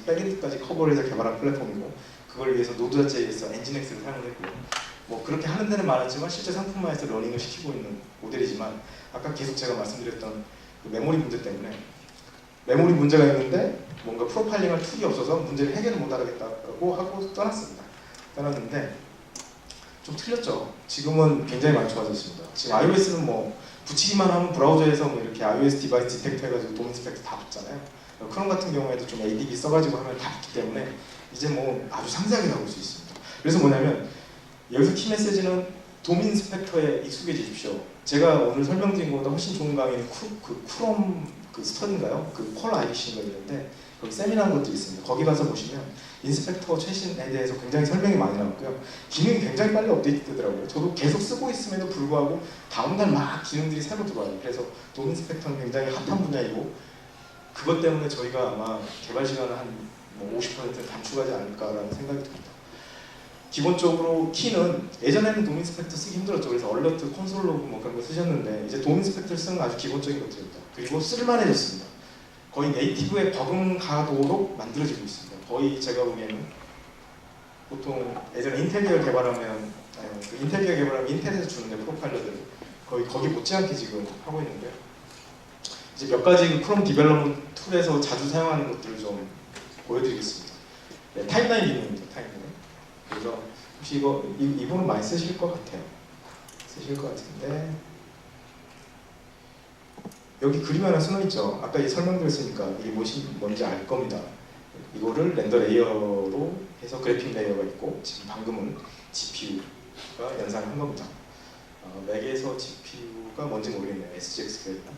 [SPEAKER 2] 백엔드까지 커버를 해서 개발한 플랫폼이고 그걸 위해서 노드.js 엔진엑스를 사용을 했고요. 뭐 그렇게 하는 데는 많았지만 실제 상품화해서 러닝을 시키고 있는 모델이지만 아까 계속 제가 말씀드렸던 그 메모리 문제 때문에 메모리 문제가 있는데 뭔가 프로파일링할 툴이 없어서 문제를 해결을 못하겠다고 하고 떠났는데 좀 틀렸죠. 지금은 굉장히 많이 좋아졌습니다. 지금 iOS는 뭐 붙이기만 하면 브라우저에서 뭐 이렇게 iOS 디바이스 디텍트 해가지고 도메인 스펙트 다 붙잖아요. 크롬 같은 경우에도 좀 ADB 써가지고 하면 다 붙기 때문에 이제 뭐 아주 상세하게 나올 수 있습니다. 그래서 뭐냐면 여기서 키 메시지는 도메인 스펙터에 익숙해지십시오. 제가 오늘 설명드린 것보다 훨씬 좋은 강의는 쿠롬 스터디인가요? 콜 IBC인가 있는데 거기 세미나한 것들이 있습니다. 거기 가서 보시면 인스펙터 최신에 대해서 굉장히 설명이 많이 나왔고요. 기능이 굉장히 빨리 업데이트 되더라고요. 저도 계속 쓰고 있음에도 불구하고 다음날 막 기능들이 새로 들어와요. 그래서 도메인 스펙터는 굉장히 핫한 분야이고 그것 때문에 저희가 아마 개발 시간을 한 50%는 단축하지 않을까라는 생각이 듭니다. 기본적으로 키는 예전에는 도메인 스펙터 쓰기 힘들었죠. 그래서 얼러트, 콘솔 로그 뭐 그런 거 쓰셨는데 이제 도메인 스펙터를 쓰는 아주 기본적인 것들입니다. 그리고 쓸만해졌습니다. 거의 네이티브에 버금가도록 만들어지고 있습니다. 거의 제가 보기에는 보통 예전에 인텔 계열 개발하면 인텔 계열 개발하면 인텔에서 주는데 프로파일러들 거의 거기 못지않게 지금 하고 있는데 이제 몇 가지 크롬 디벨롭먼트 툴에서 자주 사용하는 것들을 좀 보여드리겠습니다. 네, 타임라인 기능입니다. 타임라인. 그래서 혹시 이 부분 많이 쓰실 것 같아요. 쓰실 것 같은데 여기 그림 하나 써있죠. 아까 설명드렸으니까 이게 뭔지 알 겁니다. 이거를 렌더 레이어로 해서 그래픽 레이어가 있고 지금 방금은 GPU가 연산을 한 겁니다. 맥에서 GPU가 뭔지 모르겠네요. SGX 계열이나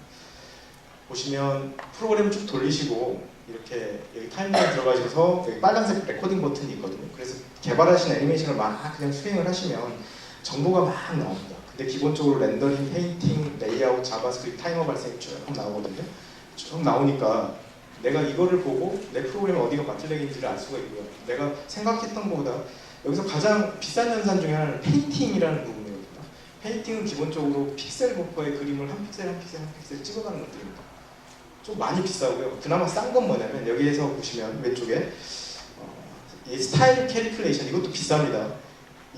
[SPEAKER 2] 보시면 프로그램을 쭉 돌리시고 이렇게 여기 타임라인 들어가셔서 여기 빨간색 레코딩 버튼이 있거든요. 그래서 개발하신 애니메이션을 막 그냥 수행을 하시면 정보가 막 나옵니다. 근데 기본적으로 렌더링, 페인팅, 레이아웃, 자바스크립트, 타이머 발생이 쭉 나오거든요. 쭉 나오니까 내가 이거를 보고 내 프로그램이 어디가 바틀렉인지를 알 수가 있고요. 내가 생각했던 것보다 여기서 가장 비싼 연산 중에 하나는 페인팅이라는 부분이거든요. 페인팅은 기본적으로 픽셀 버퍼에 그림을 한 픽셀 한 픽셀 한 픽셀 찍어가는 것들입니다. 좀 많이 비싸고요. 그나마 싼 건 뭐냐면 여기에서 보시면 왼쪽에 이 스타일 캘리큘레이션 이것도 비쌉니다.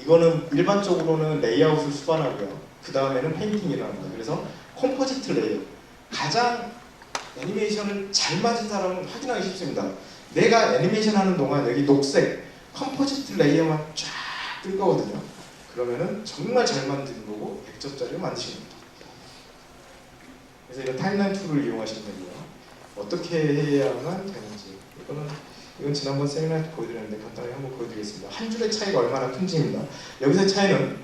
[SPEAKER 2] 이거는 일반적으로는 레이아웃을 수반하고요. 그 다음에는 페인팅이라고 합니다. 그래서 컴포지트 레이어 가장 애니메이션을 잘 맞은 사람은 확인하기 쉽습니다. 내가 애니메이션 하는 동안 여기 녹색 컴포지트 레이어만 쫙 뜰 거거든요. 그러면은 정말 잘 만든 거고 100점짜리를 만드시는 겁니다. 그래서 이런 타임라인 툴을 이용하시면 되고요. 어떻게 해야만 되는지 이건 지난번 세미나에 보여드렸는데 간단하게 한번 보여드리겠습니다. 한 줄의 차이가 얼마나 큰지입니다. 여기서의 차이는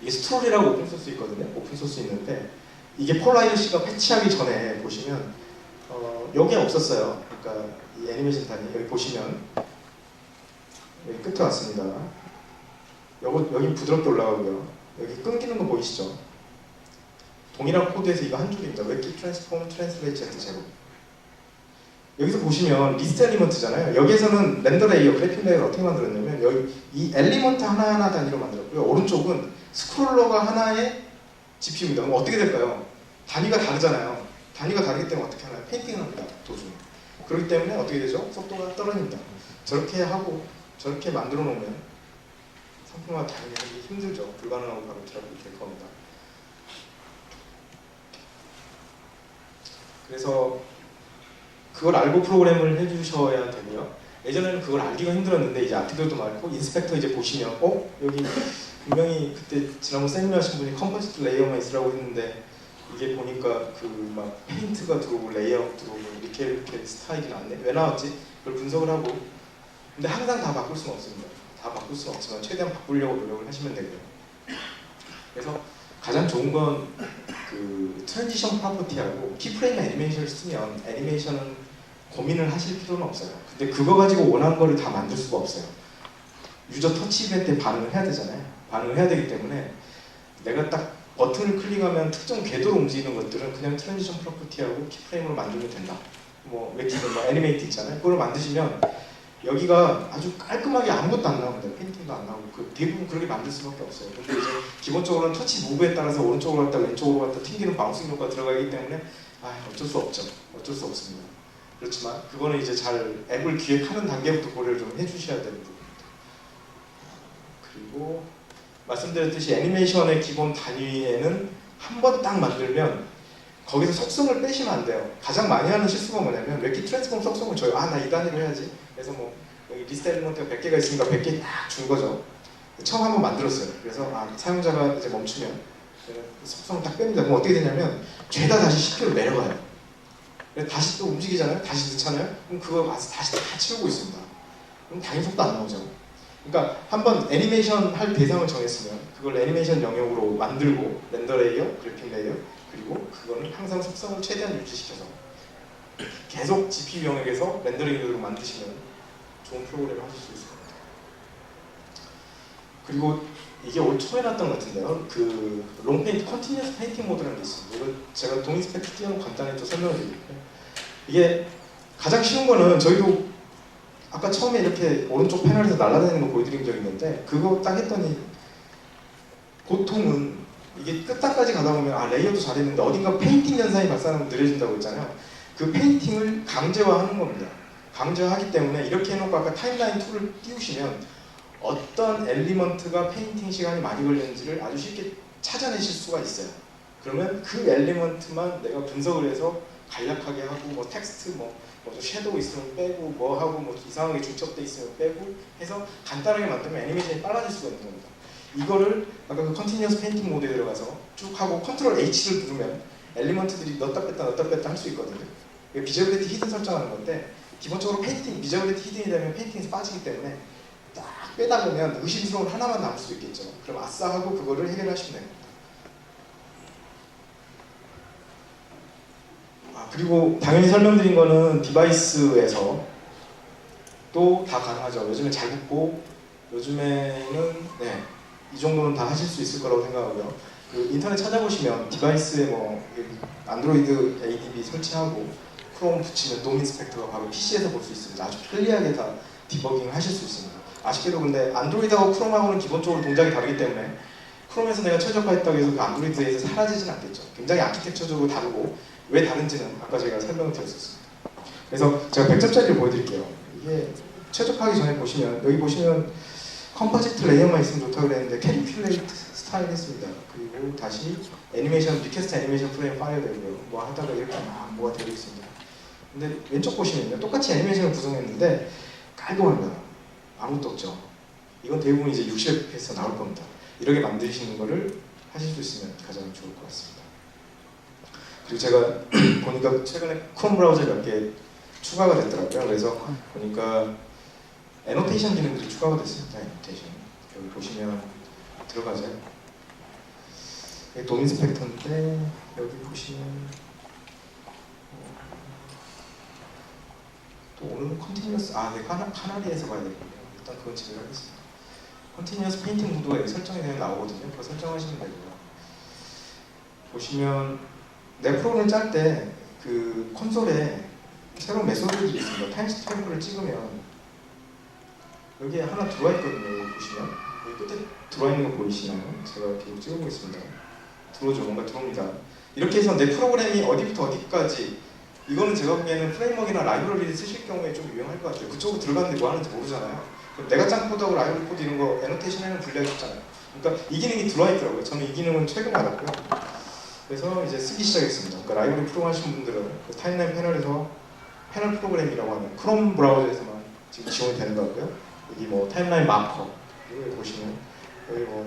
[SPEAKER 2] 이게 스토리라고 오픈소스 있거든요. 오픈소스 있는데 이게 폴라이어시가 패치하기 전에 보시면 여기에 없었어요. 그러니까 이 애니메이션 단위 여기 보시면 여기 끝에 왔습니다. 여기 부드럽게 올라가고요. 여기 끊기는 거 보이시죠? 동일한 코드에서 이거 한 줄입니다. 웹킷 트랜스폼 트랜스레이트 Z 제곱. 여기서 보시면 리스트 엘리먼트잖아요. 여기에서는 렌더 레이어, 그래픽 레이어를 어떻게 만들었냐면 여기 이 엘리먼트 하나하나 단위로 만들었고요. 오른쪽은 스크롤러가 하나의 GPU입니다. 그럼 어떻게 될까요? 단위가 다르잖아요. 단위가 다르기 때문에 어떻게 하나요? 페인팅을 합니다. 도중에. 그렇기 때문에 어떻게 되죠? 속도가 떨어집니다. 저렇게 하고 저렇게 만들어 놓으면 상품화 당연히 힘들죠. 불가능하고 바로 드랍이 될 겁니다. 그래서 그걸 알고 프로그램을 해주셔야 되고요. 예전에는 그걸 알기가 힘들었는데 이제 아티들도 많고 인스펙터 이제 보시면 여기 분명히 그때 지난번 세미나 하신 분이 컴포지트 레이어만 있으라고 했는데 이게 보니까 그 막 페인트가 들어오고 레이아웃 들어오고 이렇게 스타일이 나왔네. 왜 나왔지? 그걸 분석을 하고 근데 항상 다 바꿀 수는 없습니다. 다 바꿀 수는 없지만 최대한 바꾸려고 노력을 하시면 되고요. 그래서 가장 좋은 건 그 트랜지션 프로퍼티하고 키프레임 애니메이션을 쓰면 애니메이션은 고민을 하실 필요는 없어요. 근데 그거 가지고 원하는 거를 다 만들 수가 없어요. 유저 터치 이벤트에 반응을 해야 되잖아요. 반응을 해야 되기 때문에 내가 딱 버튼을 클릭하면 특정 궤도로 움직이는 것들은 그냥 트랜지션 프로퍼티하고 키프레임으로 만들면 된다. 뭐 애니메이트 있잖아요. 그걸 만드시면 여기가 아주 깔끔하게 아무것도 안 나옵니다. 페인팅도 안 나오고 대부분 그렇게 만들 수밖에 없어요. 근데 이제 기본적으로는 터치 무브에 따라서 오른쪽으로 갔다 왼쪽으로 갔다 튕기는 바운싱 효과가 들어가기 때문에 어쩔 수 없죠. 어쩔 수 없습니다. 그렇지만 그거는 이제 잘 앱을 기획하는 단계부터 고려를 좀 해주셔야 되는 부분입니다. 그리고 말씀드렸듯이 애니메이션의 기본 단위에는 한 번 딱 만들면 거기서 속성을 빼시면 안 돼요. 가장 많이 하는 실수가 뭐냐면 웹킷 트랜스폼 속성을 줘요. 나 이 단위로 해야지. 그래서 뭐 여기 리스트 엘리먼트가 100개가 있으니까 100개 딱 준 거죠. 처음 한번 만들었어요. 그래서 사용자가 이제 멈추면 속성을 딱 뺍니다. 그럼 어떻게 되냐면 죄다 다시 CPU로 내려가요. 다시 또 움직이잖아요. 다시 넣잖아요. 그럼 그거 와서 다시 다 치우고 있습니다. 그럼 당연히 속도 안 나오죠. 그러니까 한번 애니메이션 할 대상을 정했으면 그걸 애니메이션 영역으로 만들고 렌더 레이어, 그래픽 레이어 그리고 그거는 항상 속성을 최대한 유지시켜서 계속 GPU 영역에서 렌더링으로 만드시면 좋은 프로그램을 하실 수 있을 겁니다. 그리고 이게 올 초에 났던 것 같은데요. 그 롱페인트 컨티뉴어스 페인팅 모드라는 게 있습니다. 이거 제가 동의 스펙 띄워놓고 간단히 또 설명을 드릴게요. 이게 가장 쉬운 거는 저희도 아까 처음에 이렇게 오른쪽 패널에서 날아다니는 거 보여드린 적이 있는데 그거 딱 했더니 보통은 이게 끝단까지 가다 보면 레이어도 잘했는데 어딘가 페인팅 현상이 발생하면 느려진다고 했잖아요. 그 페인팅을 강제화하는 겁니다. 강제화하기 때문에 이렇게 해놓고 아까 타임라인 툴을 띄우시면 어떤 엘리먼트가 페인팅 시간이 많이 걸렸는지를 아주 쉽게 찾아내실 수가 있어요. 그러면 그 엘리먼트만 내가 분석을 해서 간략하게 하고 뭐 텍스트 뭐 섀도우 있으면 빼고 뭐 하고 뭐 이상하게 중첩돼 있으면 빼고 해서 간단하게 만들면 애니메이션이 빨라질 수가 있는 겁니다. 이거를 아까 그 컨티뉴어스 페인팅 모드에 들어가서 쭉 하고 컨트롤 H를 누르면 엘리먼트들이 넣었다 뺐다 할 수 있거든요. 비저빌리티 히든 설정하는 건데 기본적으로 페인팅, 비저빌리티 히든이 되면 페인팅에서 빠지기 때문에 딱 빼다 보면 의심스러운 하나만 남을 수 있겠죠. 그럼 아싸 하고 그거를 해결하시면 됩니다. 그리고 당연히 설명드린 거는 디바이스에서 또 다 가능하죠. 요즘에 잘 붙고 요즘에는 이 정도는 다 하실 수 있을 거라고 생각하고요. 그 인터넷 찾아보시면 디바이스에 뭐 안드로이드 ADB 설치하고 크롬 붙이면 돔 인스펙터가 바로 PC에서 볼 수 있습니다. 아주 편리하게 다 디버깅 하실 수 있습니다. 아쉽게도 근데 안드로이드하고 크롬하고는 기본적으로 동작이 다르기 때문에 크롬에서 내가 최적화했다고 해서 그 안드로이드에서 사라지진 않겠죠. 굉장히 아키텍처적으로 다르고 왜 다른지는 아까 제가 설명을 드렸었습니다. 그래서 제가 100점짜리를 보여드릴게요. 이게 최적화하기 전에 보시면 여기 보시면 컴포지트 레이어만 있으면 좋다고 그랬는데 캐리큘레이트 스타일 했습니다. 그리고 다시 애니메이션, 리퀘스트 애니메이션 프레임 파일 되고요. 뭐 하다가 이렇게 막 뭐가 되고 있습니다. 근데 왼쪽 보시면요. 똑같이 애니메이션을 구성했는데 깔끔합니다. 아무것도 없죠. 이건 대부분 이제 60fps에서 나올 겁니다. 이렇게 만드시는 거를 하실 수 있으면 가장 좋을 것 같습니다. 그리고 제가 보니까 최근에 크롬 브라우저에 몇 개 추가가 됐더라고요. 그래서 보니까 애노테이션 기능들이 추가가 됐습니다. 애노테이션. 여기 보시면 들어가죠. 돔 인스펙터인데 여기 보시면 또 오늘은 컨티뉴어스 카나리에서 봐야 되겠네요. 일단 그건 제외하겠습니다. 컨티뉴어스 페인팅 무드가 여기 설정이 되면 나오거든요. 그거 설정하시면 되고요. 보시면 내 프로그램 짤 때 그 콘솔에 새로운 메소드들이 있습니다. 타임스탬프를 찍으면 여기에 하나 들어와 있거든요. 여기 보시면 여기 끝에 들어와 있는 거 보이시나요? 제가 계속 찍어보겠습니다. 들어오죠. 뭔가 들어옵니다. 이렇게 해서 내 프로그램이 어디부터 어디까지 이거는 제가 보기에는 프레임워크나 라이브러리를 쓰실 경우에 좀 유용할 것 같아요. 그쪽으로 들어갔는데 뭐 하는지 모르잖아요. 그럼 내가 짠 코드하고 라이브러리 코드 이런 거 애노테이션에는 분리하기 쉽잖아요. 그러니까 이 기능이 들어와 있더라고요. 저는 이 기능은 최근에 알았고요. 그래서 이제 쓰기 시작했습니다. 그러니까 라이브러리 프로그램 하시는 분들은 그 타임라인 패널에서 패널 프로그램이라고 하는 크롬 브라우저에서만 지금 지원이 되는 거고요. 여기 뭐 타임라인 마커 여기 보시면 여기 뭐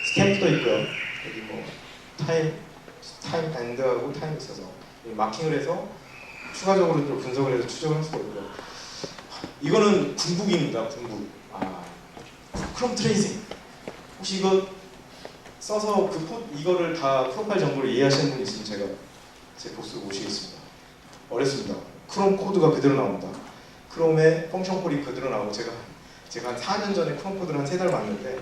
[SPEAKER 2] 스탬프도 있고요. 여기 뭐 타임 엔드하고 타임 있어서 마킹을 해서 추가적으로 또 분석을 해서 추적을 할 수가 있고요. 이거는 궁극입니다. 궁극. 크롬 트레이싱. 혹시 이거 써서 이거를 다 프로파일 정보를 이해하시는 분 있으면 제가 제 보스로 모시겠습니다. 어렵습니다. 크롬 코드가 그대로 나옵니다. 크롬의 펑션 콜이 그대로 나오고 제가 한 4년 전에 크롬 코드를 한 3달 만났는데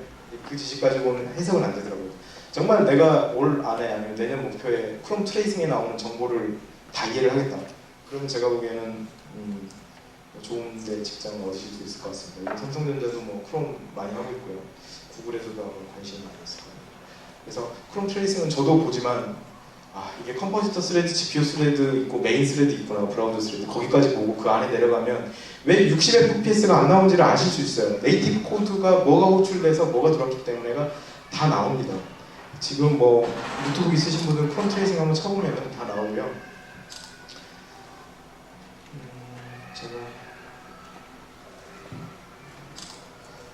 [SPEAKER 2] 그 지식 가지고는 해석은 안 되더라고요. 정말 내가 올 안에 아니면 내년 목표에 크롬 트레이싱에 나오는 정보를 다 이해를 하겠다. 그러면 제가 보기에는 좋은 데 직장을 얻으실 수 있을 것 같습니다. 삼성전자도 뭐 크롬 많이 하고 있고요. 구글에서도 아마 관심이 많이 있을 거예요. 그래서 크롬 트레이싱은 저도 보지만 이게 컴포지터 스레드, GPU 스레드 있고 메인 스레드 있구나, 브라우저 스레드 거기까지 보고 그 안에 내려가면 왜 60fps가 안 나오는지를 아실 수 있어요. 네이티브 코드가 뭐가 호출돼서 뭐가 들어왔기 때문에가 다 나옵니다. 지금 뭐 노트북 있으신 분들은 크롬 트레이싱 한번 쳐보면 다 나오고요. 제가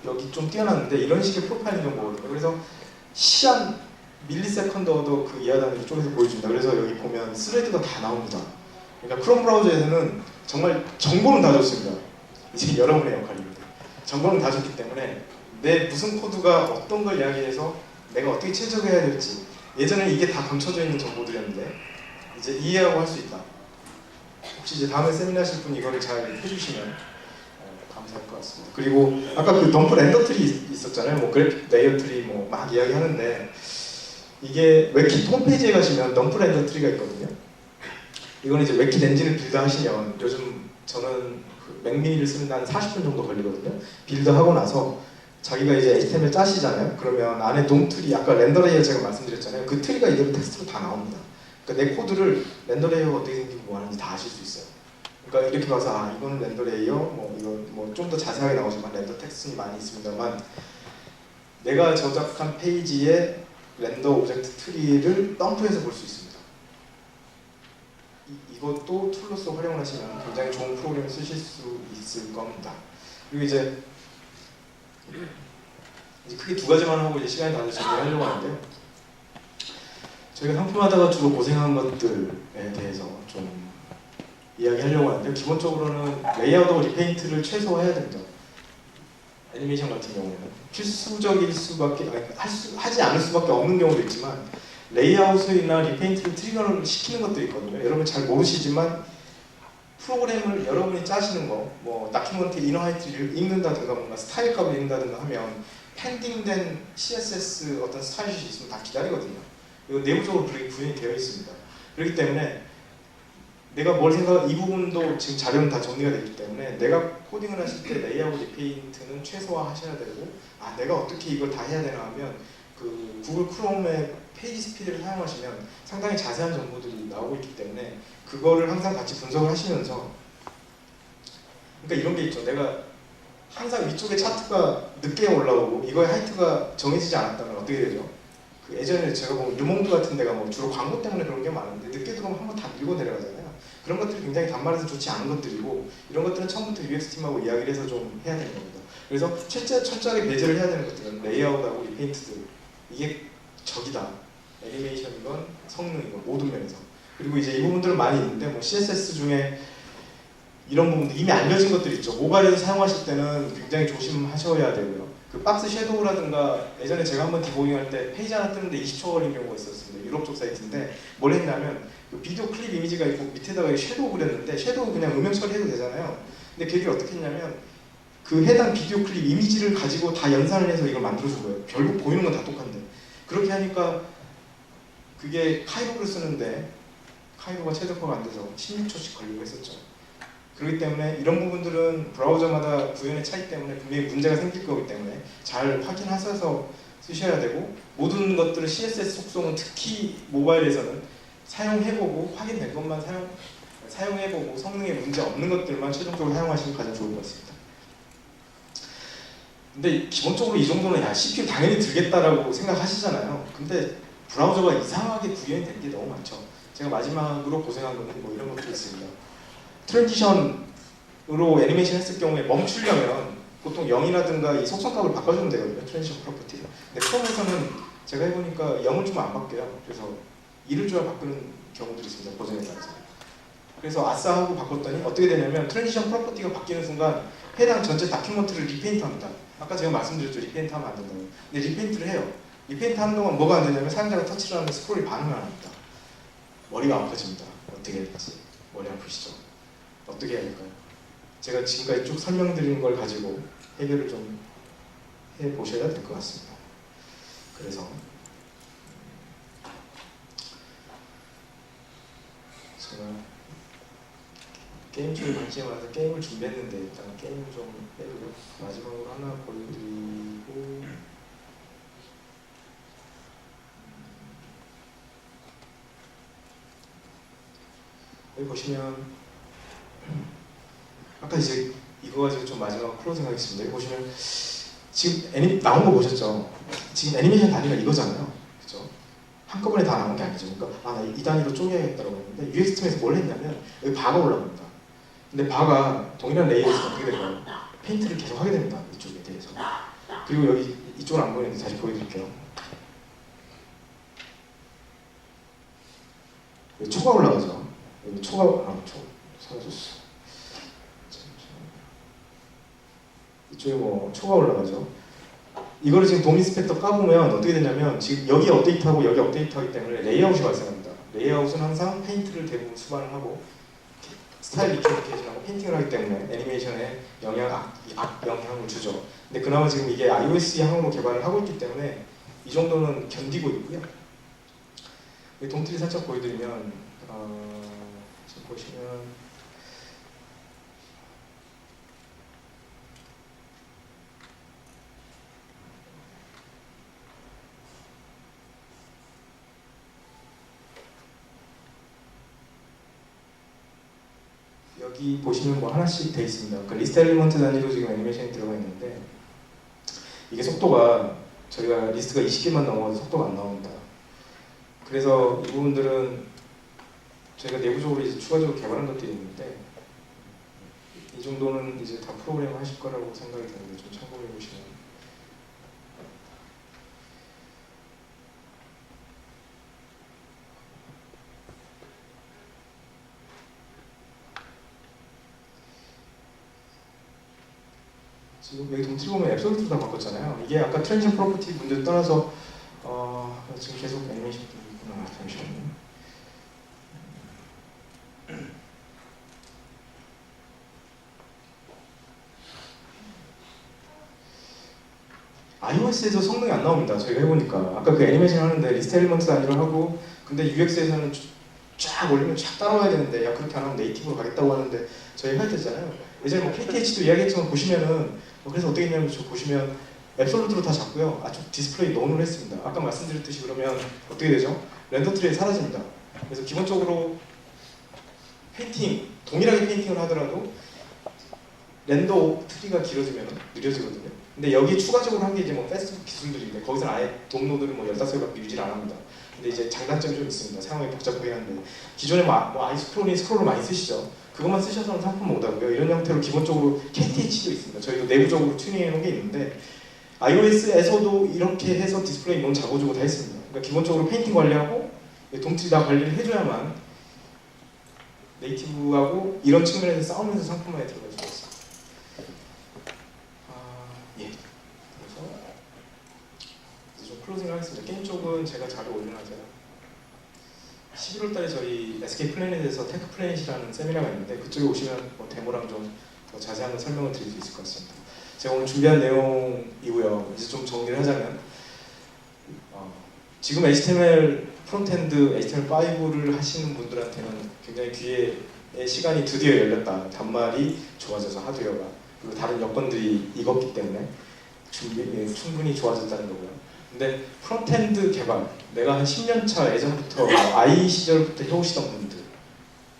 [SPEAKER 2] 여기 좀 띄어놨는데 이런 식의 프로파일링 정보거든요. 그래서 시한 밀리세컨드 어도 그 이하 단위 쪽에서 보여줍니다. 그래서 여기 보면 스레드가 다 나옵니다. 그러니까 크롬 브라우저에서는 정말 정보는 다 줬습니다. 이제 여러분의 역할입니다. 정보는 다 줬기 때문에 내 무슨 코드가 어떤 걸 이야기해서 내가 어떻게 최적화해야 될지 예전에 이게 다 감춰져 있는 정보들이었는데 이제 이해하고 할 수 있다. 혹시 이제 다음에 세미나 하실 분 이거를 잘 해주시면 감사할 것 같습니다. 그리고 아까 그 덤프 렌더 트리 있었잖아요. 뭐 그래픽 레이어 트리 뭐 막 이야기하는데 이게 웹킷 홈페이지에 가시면 덤프 렌더 트리가 있거든요. 이건 이제 웹킷 엔진을 빌드하시면 요즘 저는 그 맥미니를 쓰는 한 40분 정도 걸리거든요. 빌드하고 나서 자기가 이제 HTML 짜시잖아요. 그러면 안에 돔 트리, 아까 렌더 레이어 제가 말씀드렸잖아요. 그 트리가 이대로 텍스트로 다 나옵니다. 그러니까 내 코드를 렌더 레이어가 어떻게 생기고 뭐 하는지 다 아실 수 있어요. 그러니까 이렇게 봐서 이거는 렌더 레이어, 뭐 이거 뭐 좀 더 자세하게 나오지만 렌더 텍스트는 많이 있습니다만 내가 저작한 페이지에 렌더 오브젝트 트리를 덤프해서 볼 수 있습니다. 이것도 툴로서 활용을 하시면 굉장히 좋은 프로그램을 쓰실 수 있을 겁니다. 그리고 이제 크게 두 가지만 하고 이제 시간이 다 돼서 정리하려고 하는데요. 저희가 상품하다가 주로 고생한 것들에 대해서 좀 이야기하려고 하는데요. 기본적으로는 레이아웃하고 리페인트를 최소화해야 됩니다. 애니메이션 같은 경우에는 필수적일 수밖에 하지 않을 수밖에 없는 경우도 있지만 레이아웃이나 리페인트를 트리거를 시키는 것들이 있거든요. 여러분 잘 모르시지만 프로그램을 여러분이 짜시는 거, 뭐 다큐먼트 이너 하이트를 읽는다든가 뭔가 스타일 값을 읽는다든가 하면 펜딩된 CSS 어떤 스타일이 있으면 다 기다리거든요. 이거 내부적으로 그렇게 구현이 되어 있습니다. 그렇기 때문에 내가 뭘 생각, 이 부분도 지금 자료는 다 정리가 되기 때문에 내가 코딩을 하실 때 레이아웃 리페인트는 최소화 하셔야 되고, 아 내가 어떻게 이걸 다 해야 되나 하면 그 구글 크롬의 페이지 스피드를 사용하시면 상당히 자세한 정보들이 나오고 있기 때문에 그거를 항상 같이 분석을 하시면서, 그러니까 이런 게 있죠. 내가 항상 위쪽에 차트가 늦게 올라오고 이거의 하이트가 정해지지 않았다면 어떻게 되죠? 그 예전에 제가 보면 르몽드 같은 데가 뭐 주로 광고 때문에 그런 게 많은데 늦게 들어오면 한번 다 밀고 내려가잖아요. 그런 것들이 굉장히 단말에서 좋지 않은 것들이고, 이런 것들은 처음부터 UX 팀하고 이야기를 해서 좀 해야 되는 겁니다. 그래서 철저하게 배제를 해야 되는 것들은 레이아웃하고 리페인트들, 이게 적이다. 애니메이션이건 성능이건 모든 면에서. 그리고 이제 이 부분들은 많이 있는데 뭐 CSS 중에 이런 부분들 이미 알려진 것들 있죠. 모바일에서 사용하실 때는 굉장히 조심하셔야 되고요. 그 박스 섀도우라든가 예전에 제가 한번 디버깅 할 때 페이지 하나 뜨는데 20초 걸린 경우가 있었습니다. 유럽 쪽 사이트인데 뭘 했냐면 그 비디오 클립 이미지가 있고 밑에다가 섀도우 그렸는데 섀도우 그냥 음영 처리해도 되잖아요. 근데 걔들이 어떻게 했냐면 그 해당 비디오 클립 이미지를 가지고 다 연산을 해서 이걸 만들어준 거예요. 결국 보이는 건 다 똑같은데. 그렇게 하니까 그게 카이로를 쓰는데 카이로가 최적화가 안 돼서 16초씩 걸리고 했었죠. 그렇기 때문에 이런 부분들은 브라우저마다 구현의 차이 때문에 분명히 문제가 생길 거기 때문에 잘 확인하셔서 쓰셔야 되고, 모든 것들은 CSS 속성은 특히 모바일에서는 사용해보고 확인된 것만 사용해보고 성능에 문제 없는 것들만 최종적으로 사용하시면 가장 좋을 것 같습니다. 근데 기본적으로 이 정도는 야 CPU 당연히 들겠다라고 생각하시잖아요. 근데 브라우저가 이상하게 구현이 된 게 너무 많죠. 제가 마지막으로 고생한 거는 뭐 이런 것도 있습니다. 트랜지션으로 애니메이션 했을 경우에 멈추려면 보통 0이라든가 이 속성값을 바꿔주면 되거든요. 트랜지션 프로퍼티. 근데 크롬에서는 제가 해보니까 0을 주면 안 바뀌어요. 그래서 1을 줘야 바꾸는 경우들이 있습니다. 버전에 따라서. 그래서 아싸 하고 바꿨더니 어떻게 되냐면 트랜지션 프로퍼티가 바뀌는 순간 해당 전체 다큐먼트를 리페인트 합니다. 아까 제가 말씀드렸죠. 리페인트 하면 안 된다고. 근데 리페인트를 해요. 리페인트 하는 동안 뭐가 안 되냐면 사용자가 터치를 하면 스크롤이 반응을 안 합니다. 머리가 아파집니다. 어떻게 해야 될지. 머리 아프시죠? 어떻게 해야 될까요? 제가 지금까지 쭉 설명드린 걸 가지고 해결을 좀 해보셔야 될 것 같습니다. 그래서 제가 게임 쪽에 관심이 많아서 게임을 준비했는데 일단 게임을 좀 해보고 마지막으로 하나 보여드리고, 여기 보시면 아까 이제 이거 가지고 좀 마지막 클로징 하겠습니다. 여기 보시면 지금 나온 거 보셨죠? 지금 애니메이션 단위가 이거잖아요. 그죠? 한꺼번에 다 나온 게 아니죠. 그러니까 나 이 단위로 쪼개야겠다고 했는데 UX팀에서 뭘 했냐면 여기 바가 올라갑니다. 근데 바가 동일한 레이어에서 어떻게 될까요? 페인트를 계속 하게 됩니다. 이쪽에 대해서. 그리고 여기 이쪽은 안 보이는데 다시 보여드릴게요. 여기 초가 올라가죠. 여기 초가 사라졌어. 이쪽에 뭐 초가 올라가죠. 이거를 지금 도미 스펙터 까보면 어떻게 되냐면 지금 여기 업데이트하고 여기 업데이트하기 때문에 레이아웃이 발생합니다. 레이아웃은 항상 페인트를 대부분 수반을 하고 스타일 리퀴피케이션하고 페인팅을 하기 때문에 애니메이션에 영향을 주죠. 근데 그나마 지금 이게 iOS 향으로 개발을 하고 있기 때문에 이 정도는 견디고 있고요. 돔트리 살짝 보여드리면 지금 보시면 여기 보시면 뭐 하나씩 돼 있습니다. 그러니까 리스트 엘리먼트 단위로 지금 애니메이션이 들어가 있는데 이게 속도가 저희가 리스트가 20개만 넘어가도 속도가 안 나옵니다. 그래서 이 부분들은 저희가 내부적으로 이제 추가적으로 개발한 것들이 있는데 이 정도는 이제 다 프로그램을 하실 거라고 생각이 드는데 좀 참고해 보시면. 지금 여기 동틀 보면 앱솔루트로 다 바꿨잖아요. 이게 아까 트랜지션 프로퍼티 문제를 떠나서 지금 계속 애니메이션이 있구나. 잠시만요. iOS에서 성능이 안 나옵니다. 저희가 해보니까 아까 그 애니메이션 하는데 리스트 엘리먼트 단위로 하고 근데 UX에서는 쫙 올리면 쫙 따라와야 되는데 야 그렇게 안 하면 네이티브로 가겠다고 하는데 저희 해야 되잖아요. 예전에 뭐 KTH도 이야기했지만 보시면은 그래서 어떻게 했냐면 저 보시면 앱솔루트로 다 잡고요. 좀 디스플레이 논을 했습니다. 아까 말씀드렸듯이 그러면 어떻게 되죠? 렌더 트리에 사라집니다. 그래서 기본적으로 페인팅, 동일하게 페인팅을 하더라도 렌더 트리가 길어지면 느려지거든요. 근데 여기 추가적으로 한 게 이제 뭐 패스트 기술들인데 거기서는 아예 돔노드를 뭐 15개밖에 유지를 안 합니다. 근데 이제 장단점이 좀 있습니다. 사용하기 복잡하긴 한데 기존에 뭐 아이스크롤이 스크롤을 많이 쓰시죠. 그것만 쓰셔서는 상품 못 하고요. 이런 형태로 기본적으로 KTH도 있습니다. 저희도 내부적으로 튜닝해 놓은 게 있는데 iOS에서도 이렇게 해서 디스플레이 논 잡아주고 다 했습니다. 그러니까 기본적으로 페인팅 관리하고 돔트리 다 관리를 해줘야만 네이티브하고 이런 측면에서 싸우면서 상품화에 들어갈 수가 있습니다. 예. 그래서 이제 좀 클로징을 하겠습니다. 게임 쪽은 제가 자료 올려놔서요. 11월 달에 저희 SK 플래닛에서 테크 플래닛이라는 세미나가 있는데 그쪽에 오시면 뭐 데모랑 좀 더 자세한 설명을 드릴 수 있을 것 같습니다. 제가 오늘 준비한 내용이고요. 이제 좀 정리를 하자면 지금 HTML 프론트엔드 HTML5를 하시는 분들한테는 굉장히 기회의 시간이 드디어 열렸다. 단말이 좋아져서 하드웨어가 그리고 다른 여건들이 익었기 때문에 충분히 좋아졌다는 거고요. 근데 프론트엔드 개발, 내가 한 10년 차 예전부터 I 시절부터 해오시던 분들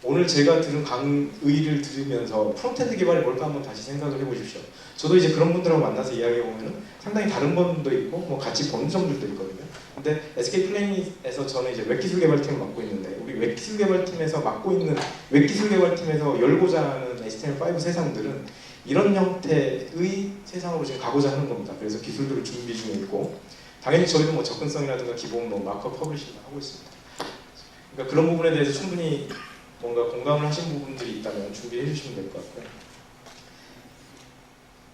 [SPEAKER 2] 오늘 제가 들은 강의를 들으면서 프론트엔드 개발이 뭘까 한번 다시 생각을 해보십시오. 저도 이제 그런 분들하고 만나서 이야기해보면 상당히 다른 부분도 있고 뭐 같이 보는 점들도 있거든요. 근데 SK 플래닛에서 저는 이제 웹기술 개발팀을 맡고 있는데 우리 웹기술 개발팀에서 맡고 있는 웹기술 개발팀에서 열고자 하는 HTML5 세상들은 이런 형태의 세상으로 지금 가고자 하는 겁니다. 그래서 기술들을 준비 중에 있고 당연히 저희도 뭐 접근성이라든가 기본 뭐 마크업 퍼블리싱을 하고 있습니다. 그러니까 그런 부분에 대해서 충분히 뭔가 공감을 하신 부분들이 있다면 준비해 주시면 될 것 같고요.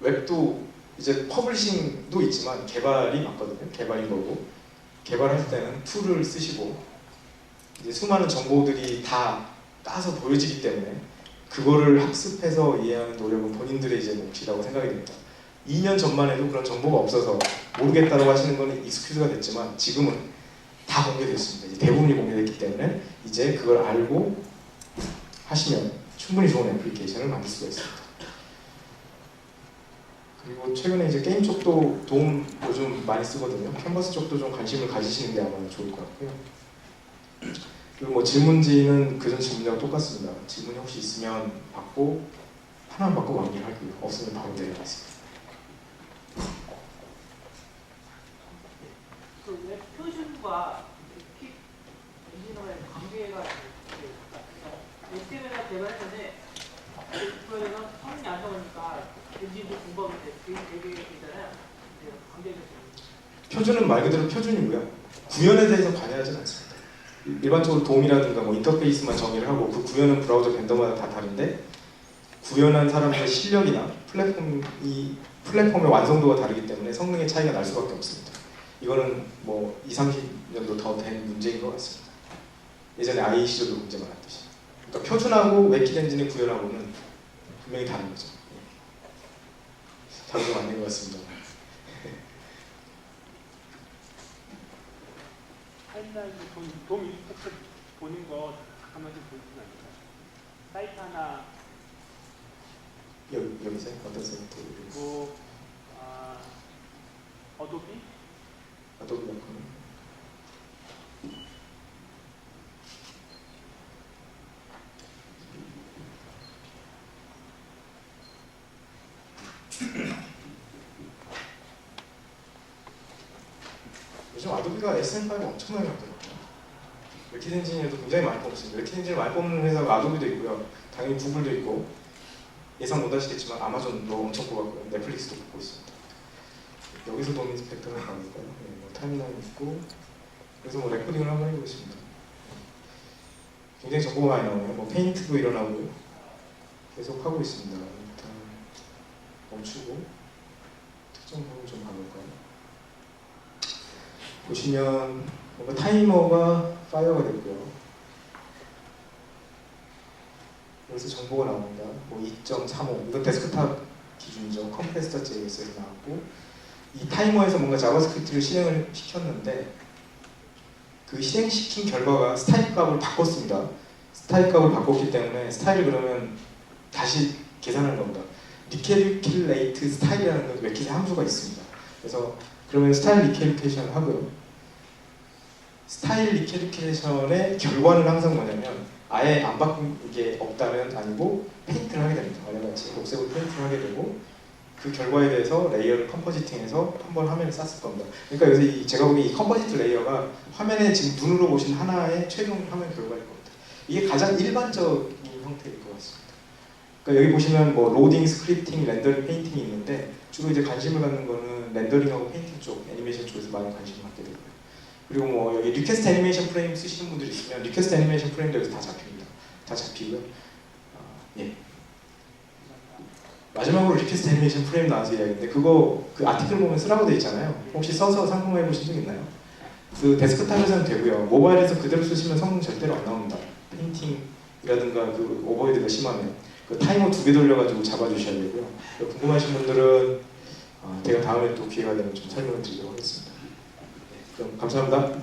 [SPEAKER 2] 웹도 이제 퍼블리싱도 있지만 개발이 맞거든요. 개발인 거고 개발할 때는 툴을 쓰시고 이제 수많은 정보들이 다 따서 보여지기 때문에 그거를 학습해서 이해하는 노력은 본인들의 이제 몫이라고 생각이 됩니다. 2년 전만 해도 그런 정보가 없어서 모르겠다고 하시는 건 익스큐즈가 됐지만 지금은 다 공개됐습니다. 이제 대부분이 공개됐기 때문에 이제 그걸 알고 하시면 충분히 좋은 애플리케이션을 만들 수가 있습니다. 그리고 최근에 이제 게임 쪽도 도움 요즘 많이 쓰거든요. 캔버스 쪽도 좀 관심을 가지시는 게 아마 좋을 것 같고요. 그리고 뭐 질문지는 그전 질문이랑 똑같습니다. 질문이 혹시 있으면 받고 하나만 받고 마무리를 할게요. 없으면 바로 내려가겠습니다.
[SPEAKER 3] 그 웹 표준과 픽 엔진어의 관계가 HTML을 개발할 때는 디플로이는 성능이 안 나오니까 엔진도 공부하는데 그게 되게 있잖아요. 관계가
[SPEAKER 2] 표준은 말 그대로 표준이고요. 구현에 대해서 관여하지는 않습니다. 일반적으로 돔이라든가 뭐 인터페이스만 정의를 하고 그 구현은 브라우저 벤더마다 다 다른데 구현한 사람들의 실력이나 플랫폼의 완성도가 다르기 때문에 성능의 차이가 날 수밖에 없습니다. 이거는 뭐 20-30년도 더 된 문제인 것 같습니다. 예전에 IE 시절도 문제 많았듯이. 그러니까 표준하고 웹킷 엔진의 구현하고는 분명히 다른 거죠. 다르게 맞는 것 같습니다.
[SPEAKER 4] 타임라인 돔 인스펙터 보는 거 잠깐만 좀 보여주면 안 될까요? 사이트 하나
[SPEAKER 2] 여기서 어떤 사이트?
[SPEAKER 4] 그리고 어도비
[SPEAKER 2] 아도비 마커는 요즘 아도비가 SM5 엄청나게 많더라고요. 웹킷 엔진에도 굉장히 많이 뽑습니다. 웹킷 엔진을 많이 뽑는 회사가 아도비도 있고요. 당연히 구글도 있고 예상 못하시겠지만 아마존도 엄청 뽑았고요. 넷플릭스도 뽑고 있습니다. 여기서 돔 인스펙터가 나올까요? 네, 뭐 타임라인 있고 그래서 뭐 레코딩을 한번 해보고 있습니다. 굉장히 정보가 많이 나오네요. 뭐 페인트도 일어나고요. 계속 하고 있습니다. 일단 멈추고 특정 부분 좀 가볼까요? 보시면 뭔가 타이머가 파이어가 됐고요. 여기서 정보가 나옵니다. 뭐 2.35 이건 데스크탑 기준이죠. 컴프레스터.js에서 나왔고 이 타이머에서 뭔가 자바스크립트를 실행을 시켰는데 그 실행시킨 결과가 스타일 값을 바꿨습니다. 스타일 값을 바꿨기 때문에 스타일을 그러면 다시 계산하는 겁니다. 리캐리큘레이트 스타일이라는 건 웹킷에 함수가 있습니다. 그래서 그러면 스타일 리캐리큘레이션을 하고요. 스타일 리캐리큘레이션의 결과는 항상 뭐냐면 아예 안 바꾼 게 없다면 아니고 페인트를 하게 됩니다. 아래같이 녹색으로 페인트를 하게 되고 그 결과에 대해서 레이어를 컴포지팅해서 한번 화면에 쌌을 겁니다. 그러니까 여기서 제가 보기엔 이 컴포지트 레이어가 화면에 지금 눈으로 보신 하나의 최종 화면 결과일 겁니다. 이게 가장 일반적인 형태일 것 같습니다. 그러니까 여기 보시면 뭐 로딩, 스크립팅, 렌더링, 페인팅이 있는데 주로 이제 관심을 갖는 거는 렌더링하고 페인팅 쪽, 애니메이션 쪽에서 많이 관심을 갖게 되고요. 그리고 뭐 여기 리퀘스트 애니메이션 프레임 쓰시는 분들이 있으면 리퀘스트 애니메이션 프레임도 여기서 다 잡힙니다. 다 잡히고요. 예. 마지막으로 리퀘스트 애니메이션 프레임 나와서 이야기인데 그거 그 아티클 보면 쓰라고 돼 있잖아요. 혹시 써서 상품화해 보신 적 있나요? 그 데스크탑에서는 되고요. 모바일에서 그대로 쓰시면 성능 절대로 안 나옵니다. 페인팅이라든가 그 오버헤드가 심하면 그 타이머 2개 돌려가지고 잡아주셔야 되고요. 궁금하신 분들은 제가 다음에 또 기회가 되면 좀 설명을 드리도록 하겠습니다. 네, 그럼 감사합니다.